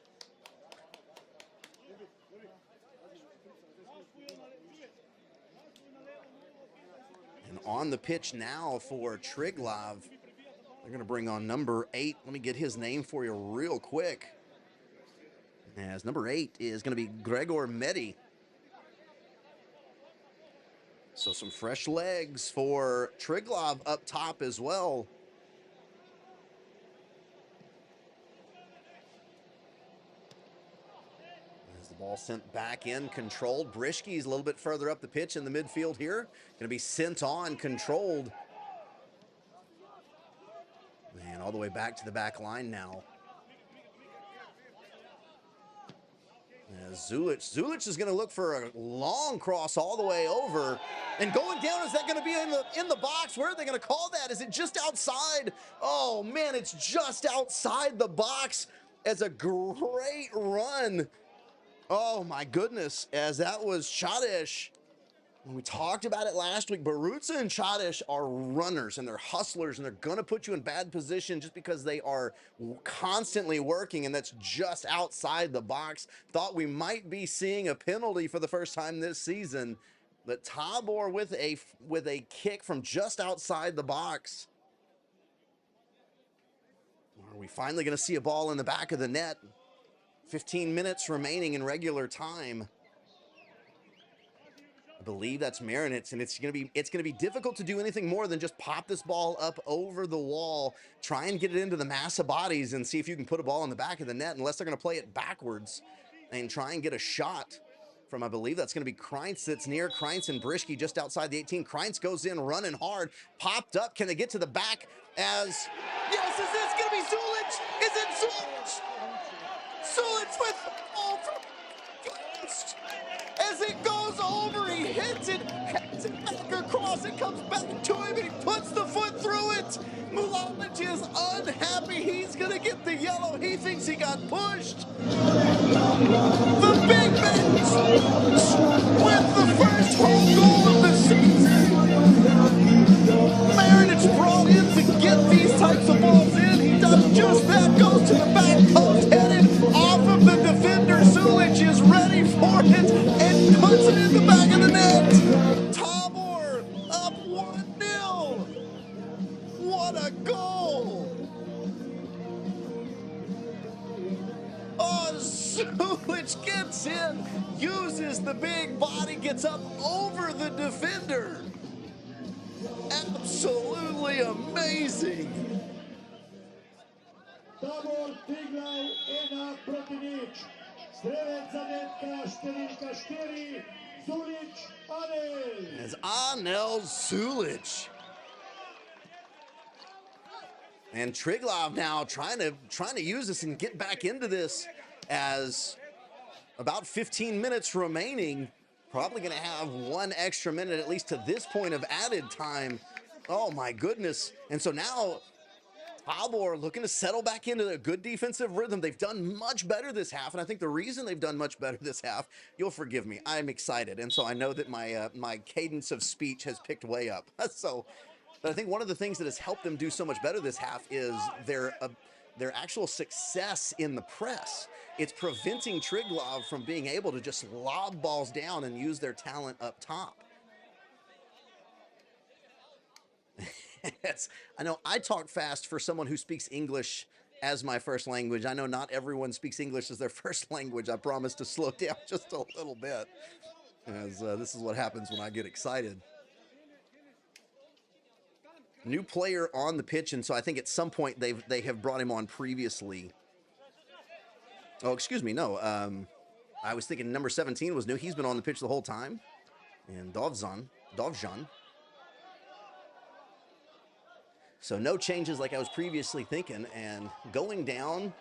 And on the pitch now for Triglav. They're going to bring on number 8. Let me get his name for you real quick. As number 8 is going to be Gregor Medi. So some fresh legs for Triglav up top as well. As the ball sent back in, controlled. Brischke's a little bit further up the pitch in the midfield here. Going to be sent on, controlled. And all the way back to the back line now. Zulic is going to look for a long cross all the way over. And going down, is that going to be in the box? Where are they going to call that? Is it just outside? Oh, man, it's just outside the box. as a great run. Oh my goodness, as that was Chadish. We talked about it last week. Barutza and Chadish are runners and they're hustlers and they're going to put you in bad position just because they are constantly working, and that's just outside the box. Thought we might be seeing a penalty for the first time this season. But Tabor with a kick from just outside the box. Are we finally going to see a ball in the back of the net? 15 minutes remaining in regular time. I believe that's Marinitz, and it's gonna be difficult to do anything more than just pop this ball up over the wall, try and get it into the mass of bodies, and see if you can put a ball in the back of the net. Unless they're gonna play it backwards and try and get a shot from, I believe that's gonna be Kreintz that's near. Kreintz and Brischke just outside the 18. Kreintz goes in running hard, popped up. Can they get to the back? As yes, is this gonna be Zulich? Is it Zulich? Zulich with the ball from Kreintz. As it goes over, he hits it, heads it back across, it comes back to him, and he puts the foot through it. Mulalic is unhappy. He's going to get the yellow. He thinks he got pushed. The Big Bench with the first home goal of the season. Marinich brought in to get these types of balls in. He does just that, goes to the back post, headed off of the defender. Zulich is ready for it and puts it in the back of the net. Tabor up 1-0. What a goal. Oh, Zulich gets in, uses the big body, gets up over the defender. Absolutely amazing. Tabor, Triglav, 1 protiv nič. Strelec zadetka, 4-4, Zulic, Anel. As Anel Zulich. And Triglav now trying to use this and get back into this, as about 15 minutes remaining. Probably going to have one extra minute at least to this point of added time. Oh my goodness. And so now Tabor looking to settle back into a good defensive rhythm. They've done much better this half, and I think the reason they've done much better this half, you'll forgive me, I'm excited, and so I know that my cadence of speech has picked way up. But I think one of the things that has helped them do so much better this half is their actual success in the press. It's preventing Triglav from being able to just lob balls down and use their talent up top. Yes, I know I talk fast for someone who speaks English as my first language. I know not everyone speaks English as their first language. I promise to slow down just a little bit, as this is what happens when I get excited. New player on the pitch, and so I think at some point they have brought him on previously. Oh, excuse me, no. I was thinking number 17 was new. He's been on the pitch the whole time. And Dovzhan. So no changes like I was previously thinking, and going down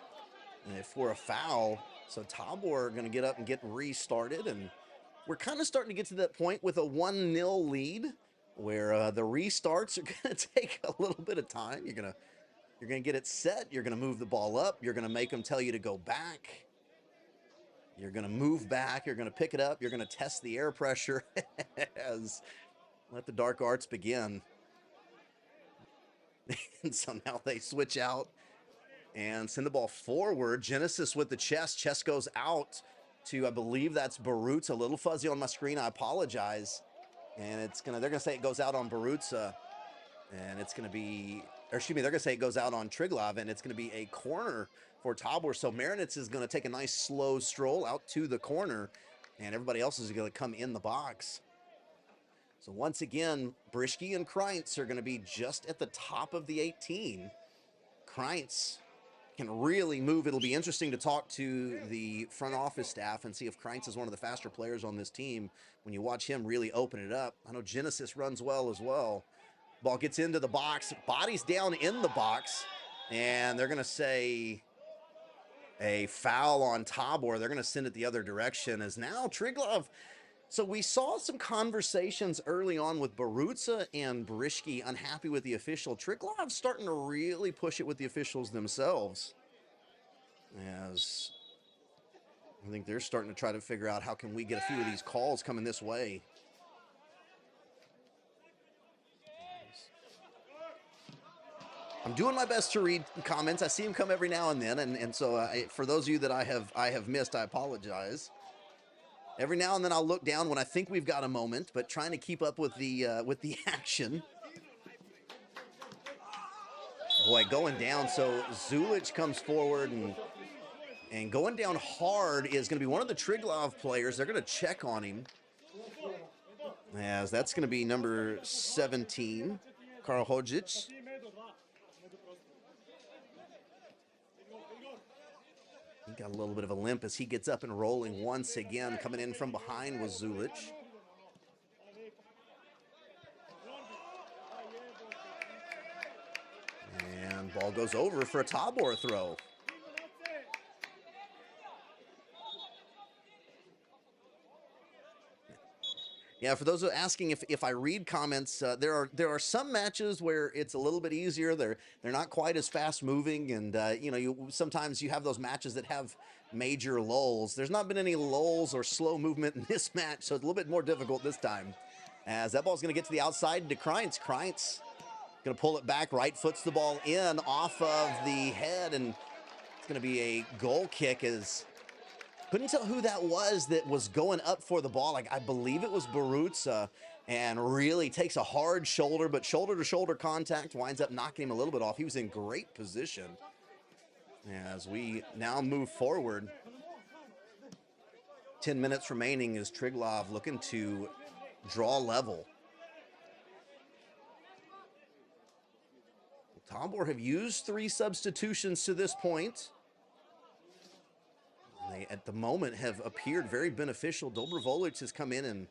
for a foul. So Tabor are going to get up and get restarted, and we're kind of starting to get to that point with a 1-0 lead where the restarts are going to take a little bit of time. You're going to get it set. You're going to move the ball up. You're going to make them tell you to go back. You're going to move back. You're going to pick it up. You're going to test the air pressure as let the dark arts begin. And so now they switch out and send the ball forward. Genesis with the chest. Chest goes out to, I believe that's Barutza. A little fuzzy on my screen. I apologize. And they're gonna say it goes out on Barutza, and it's gonna be, or excuse me, they're gonna say it goes out on Triglav, and it's gonna be a corner for Tabor. So Marinitz is gonna take a nice slow stroll out to the corner, and everybody else is gonna come in the box. So once again, Brischke and Kreintz are gonna be just at the top of the 18. Kreintz can really move. It'll be interesting to talk to the front office staff and see if Kreintz is one of the faster players on this team when you watch him really open it up. I know Genesis runs well as well. Ball gets into the box, bodies down in the box, and they're going to say a foul on Tabor. They're going to send it the other direction, as now Triglav. So we saw some conversations early on with Barutza and Brischke unhappy with the official. Triglav's starting to really push it with the officials themselves. as I think they're starting to try to figure out how can we get a few of these calls coming this way. I'm doing my best to read comments. I see them come every now and then, and so for those of you that I have missed, I apologize. Every now and then I'll look down when I think we've got a moment, but trying to keep up with the action. Boy, going down. So Zulich comes forward and going down hard is going to be one of the Triglav players. They're going to check on him, as that's going to be number 17, Karl Hodzic. He got a little bit of a limp as he gets up and rolling once again. Coming in from behind was Zulich. And ball goes over for a Tabor throw. Yeah, for those who are asking if I read comments, there are some matches where it's a little bit easier. They're not quite as fast moving, and sometimes you have those matches that have major lulls. There's not been any lulls or slow movement in this match, so it's a little bit more difficult this time. As that ball's going to get to the outside to Kreintz. Kreintz going to pull it back, right foots the ball in off of the head, and it's going to be a goal kick. As couldn't tell who that was going up for the ball. Like, I believe it was Barutza, and really takes a hard shoulder, but shoulder-to-shoulder contact winds up knocking him a little bit off. He was in great position. As we now move forward, 10 minutes remaining is Triglav looking to draw level. Tabor have used 3 substitutions to this point. They, at the moment, have appeared very beneficial. Dobrovolich has come in and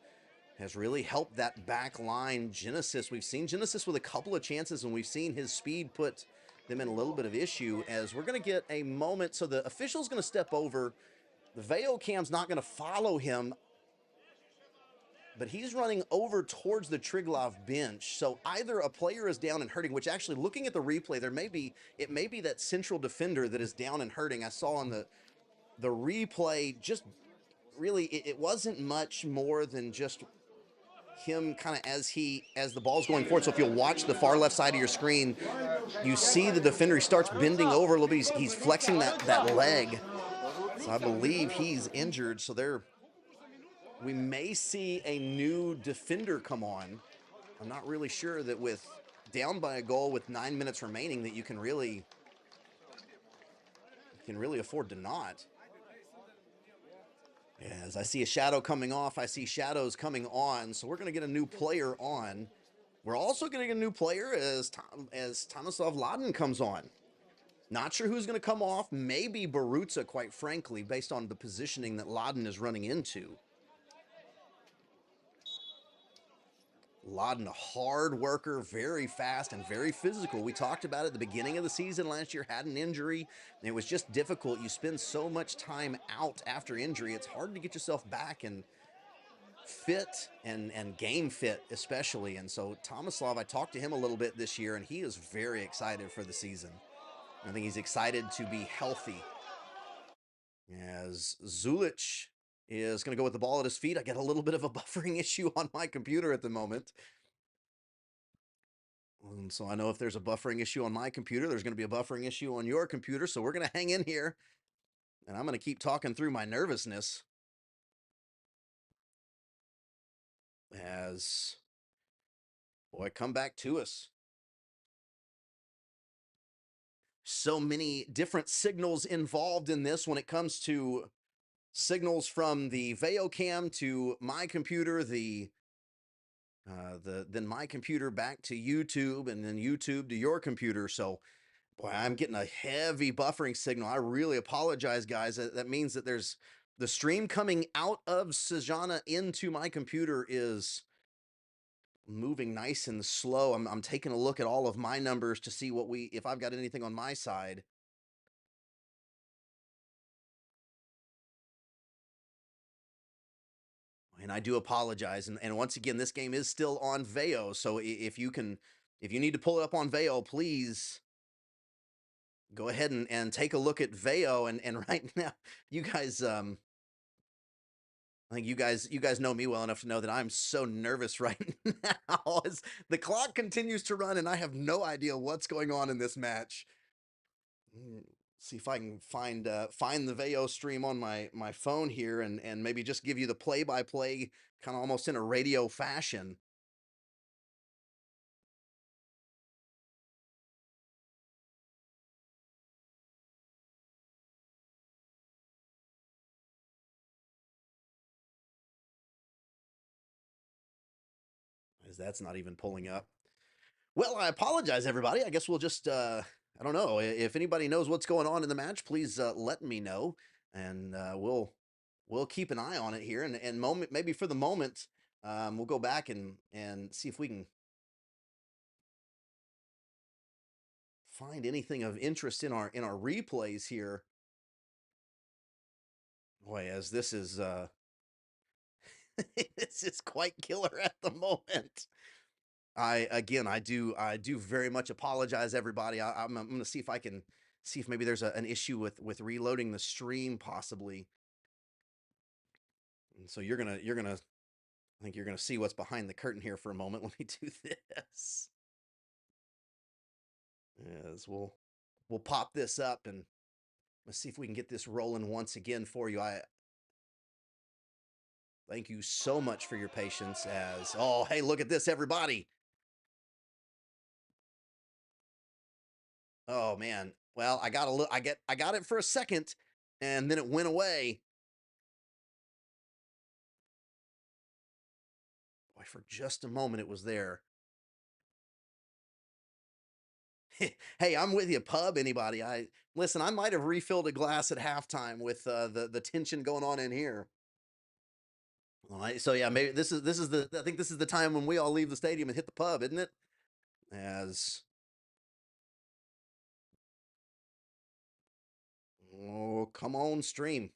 has really helped that back line. Genesis, we've seen Genesis with a couple of chances, and we've seen his speed put them in a little bit of issue. As we're going to get a moment, so the official's going to step over. The Veo cam's not going to follow him, but he's running over towards the Triglav bench. So either a player is down and hurting, which actually, looking at the replay, it may be that central defender that is down and hurting. I saw on the replay, just really, it wasn't much more than just him kind of as the ball's going forward. So if you'll watch the far left side of your screen, you see the defender, he starts bending over a little bit. He's flexing that leg. So I believe he's injured. So we may see a new defender come on. I'm not really sure that with down by a goal with 9 minutes remaining that you can really afford to not. As I see a shadow coming off, I see shadows coming on. So we're going to get a new player on. We're also going to get a new player as Tomislav Ladin comes on. Not sure who's going to come off. Maybe Barutza, quite frankly, based on the positioning that Ladin is running into. Ladin, a hard worker, very fast and very physical. We talked about it at the beginning of the season last year, had an injury, and it was just difficult. You spend so much time out after injury, it's hard to get yourself back and fit and game fit especially. And so Tomislav, I talked to him a little bit this year, and he is very excited for the season. I think he's excited to be healthy. As Zulich is going to go with the ball at his feet. I get a little bit of a buffering issue on my computer at the moment. And so I know if there's a buffering issue on my computer, there's going to be a buffering issue on your computer. So we're going to hang in here, and I'm going to keep talking through my nervousness. As, boy, come back to us. So many different signals involved in this when it comes to signals from the Veo cam to my computer, then my computer back to YouTube, and then YouTube to your computer. So, boy, I'm getting a heavy buffering signal. I really apologize, guys. That means that there's the stream coming out of Sajana into my computer is moving nice and slow. I'm taking a look at all of my numbers to see if I've got anything on my side. And I do apologize. And once again, this game is still on Veo. So if you need to pull it up on Veo, please go ahead and take a look at Veo. And right now, you guys, I think you guys know me well enough to know that I'm so nervous right now as the clock continues to run and I have no idea what's going on in this match. See if I can find the Veo stream on my phone here and maybe just give you the play-by-play kind of almost in a radio fashion. As that's not even pulling up. Well, I apologize, everybody. I guess we'll just, I don't know. If anybody knows what's going on in the match, please let me know. And we'll keep an eye on it here. And moment, maybe for the moment, we'll go back and see if we can find anything of interest in our replays here. Boy, as this is this is quite killer at the moment. I do very much apologize, everybody. I'm gonna see if I can see if maybe there's an issue with reloading the stream possibly. And so I think you're gonna see what's behind the curtain here for a moment when we do this. As we'll pop this up and let's see if we can get this rolling once again for you. I thank you so much for your patience. As oh hey, look at this, everybody. Oh man. Well, I got a little I got it for a second and then it went away. Boy, for just a moment it was there. Hey, I'm with you, pub. Anybody? I listen. I might have refilled a glass at halftime with the tension going on in here. All right, so yeah, maybe this is the I think this is the time when we all leave the stadium and hit the pub, isn't it? As oh, come on, stream.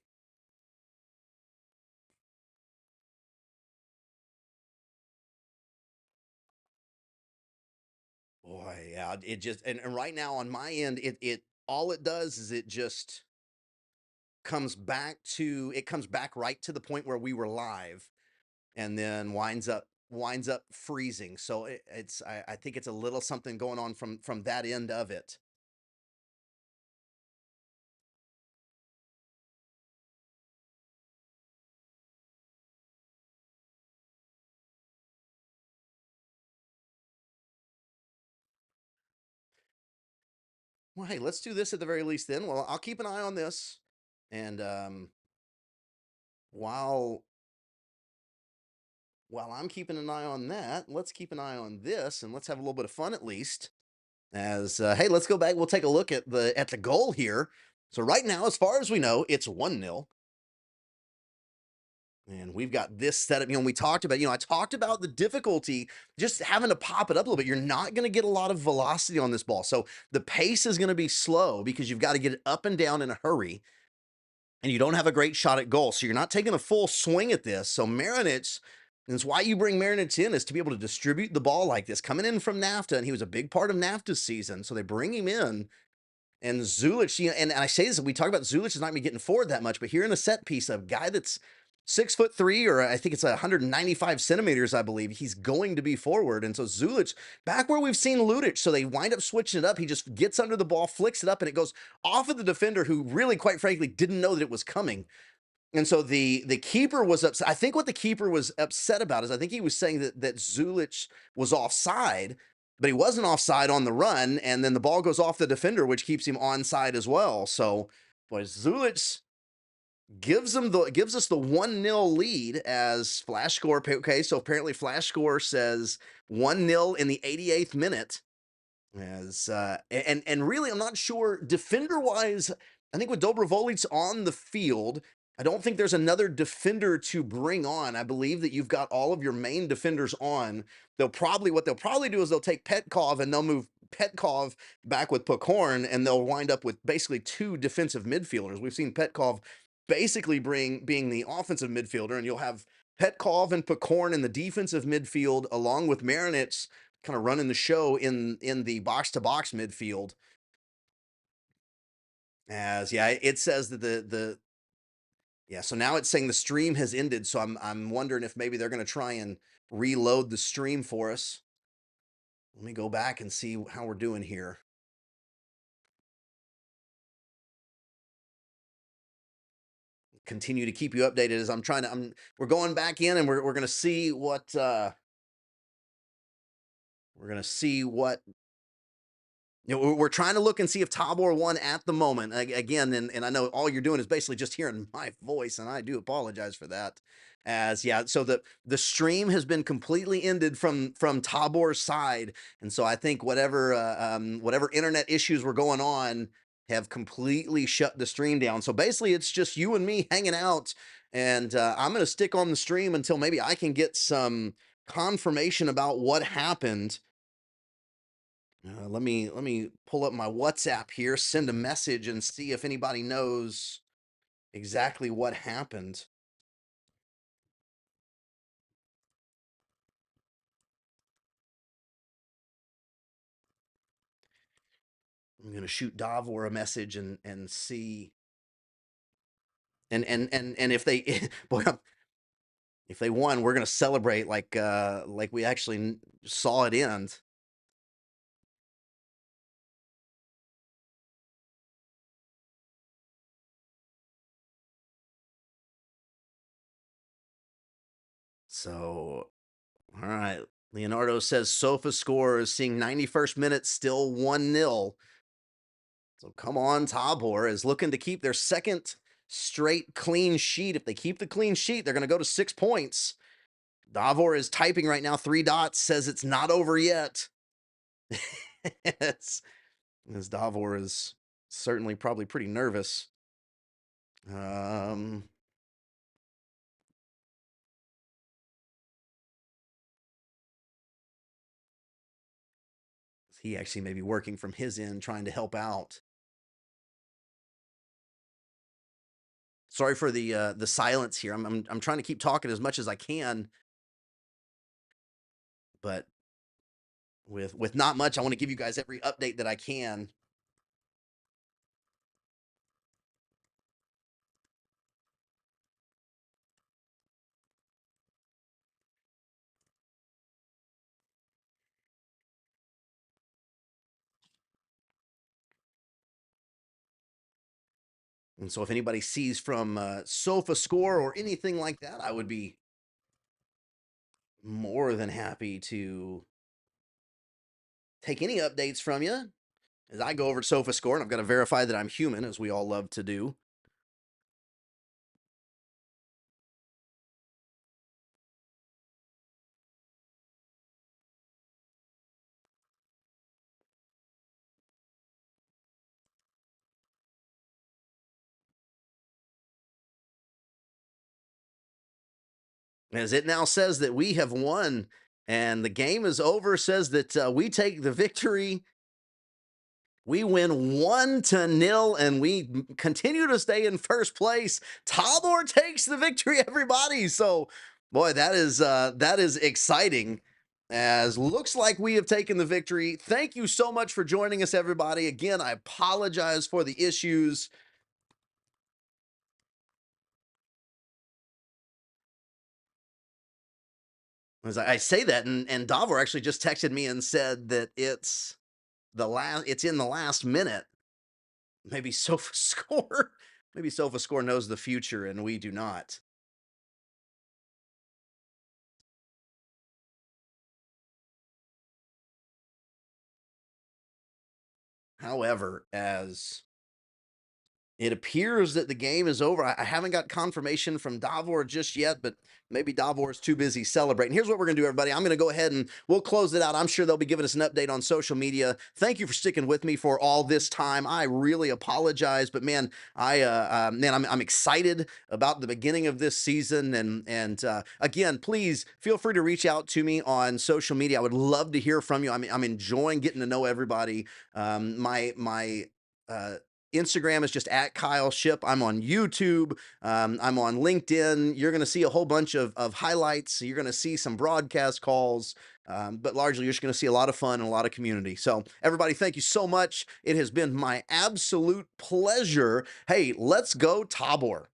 Boy, yeah, it just and right now on my end, it all it does is it just comes back right to the point where we were live and then winds up freezing. So it's I think it's a little something going on from that end of it. Well, hey, let's do this at the very least then. Well, I'll keep an eye on this. And while I'm keeping an eye on that, let's keep an eye on this and let's have a little bit of fun at least. As hey, let's go back. We'll take a look at the goal here. So right now, as far as we know, it's 1-0. And we've got this setup. We talked about, I talked about the difficulty just having to pop it up a little bit. You're not going to get a lot of velocity on this ball. So the pace is going to be slow because you've got to get it up and down in a hurry. And you don't have a great shot at goal. So you're not taking a full swing at this. So Marinich, and it's why you bring Marinich in, is to be able to distribute the ball like this. Coming in from NAFTA, and he was a big part of NAFTA's season. So they bring him in. And Zulich, and I say this, we talk about Zulich is not going to be getting forward that much, but here in a set piece, a guy that's 6'3", or I think it's 195 centimeters, I believe, he's going to be forward. And so Zulich, back where we've seen Ludic, so they wind up switching it up. He just gets under the ball, flicks it up, and it goes off of the defender who really, quite frankly, didn't know that it was coming. And so the keeper was upset. I think what the keeper was upset about is I think he was saying that Zulich was offside, but he wasn't offside on the run, and then the ball goes off the defender, which keeps him onside as well. So, boy, Zulich gives us the 1-0 lead as flash score. Okay, so apparently flash score says 1-0 in the 88th minute. As and really, I'm not sure defender wise. I think with Dobrovolic's on the field, I don't think there's another defender to bring on. I believe that you've got all of your main defenders on. What they'll probably do is they'll take Petkov and they'll move Petkov back with Pokorn, and they'll wind up with basically two defensive midfielders. We've seen Petkov basically being the offensive midfielder, and you'll have Petkov and Pokorn in the defensive midfield, along with Marinich kind of running the show in the box to box midfield. As yeah, it says that the yeah, so now it's saying the stream has ended. So I'm wondering if maybe they're going to try and reload the stream for us. Let me go back and see how we're doing here. Continue to keep you updated as I'm trying to. We're going back in and we're going to see what we're going to see what we're trying to look and see if Tabor won at the moment. Again, and I know all you're doing is basically just hearing my voice, and I do apologize for that. As yeah, so the stream has been completely ended from Tabor's side, and so I think whatever internet issues were going on have completely shut the stream down. So basically, it's just you and me hanging out, and I'm gonna stick on the stream until maybe I can get some confirmation about what happened. Let me pull up my WhatsApp here, send a message, and see if anybody knows exactly what happened. I'm gonna shoot Davor a message and see and if they boy if they won, we're gonna celebrate like we actually saw it end. So all right. Leonardo says Sofa score is seeing 91st minute still 1-0. So come on, Tabor is looking to keep their second straight clean sheet. If they keep the clean sheet, they're going to go to 6 points. Davor is typing right now, 3 dots, says it's not over yet. As Davor is certainly probably pretty nervous. He actually may be working from his end, trying to help out. Sorry for the silence here. I'm trying to keep talking as much as I can, but with not much, I want to give you guys every update that I can. And so if anybody sees from Sofa Score or anything like that, I would be more than happy to take any updates from you as I go over to Sofa Score, and I've got to verify that I'm human, as we all love to do. As it now says that we have won and the game is over, says that we take the victory. We win 1-0 and we continue to stay in first place. Tabor takes the victory, everybody. So, boy, that is exciting. As looks like we have taken the victory. Thank you so much for joining us, everybody. Again, I apologize for the issues. As I say that, and Davor actually just texted me and said that it's in the last minute. Maybe Sofa Score. Maybe Sofa Score knows the future and we do not. However, as it appears that the game is over. I haven't got confirmation from Davor just yet, but maybe Davor is too busy celebrating. Here's what we're going to do, everybody. I'm going to go ahead and we'll close it out. I'm sure they'll be giving us an update on social media. Thank you for sticking with me for all this time. I really apologize, but man, I'm excited about the beginning of this season. And again, please feel free to reach out to me on social media. I would love to hear from you. I'm enjoying getting to know everybody. My Instagram is just at Kyle Ship. I'm on YouTube. I'm on LinkedIn. You're going to see a whole bunch of highlights. You're going to see some broadcast calls. But largely, you're just going to see a lot of fun and a lot of community. So, everybody, thank you so much. It has been my absolute pleasure. Hey, let's go Tabor.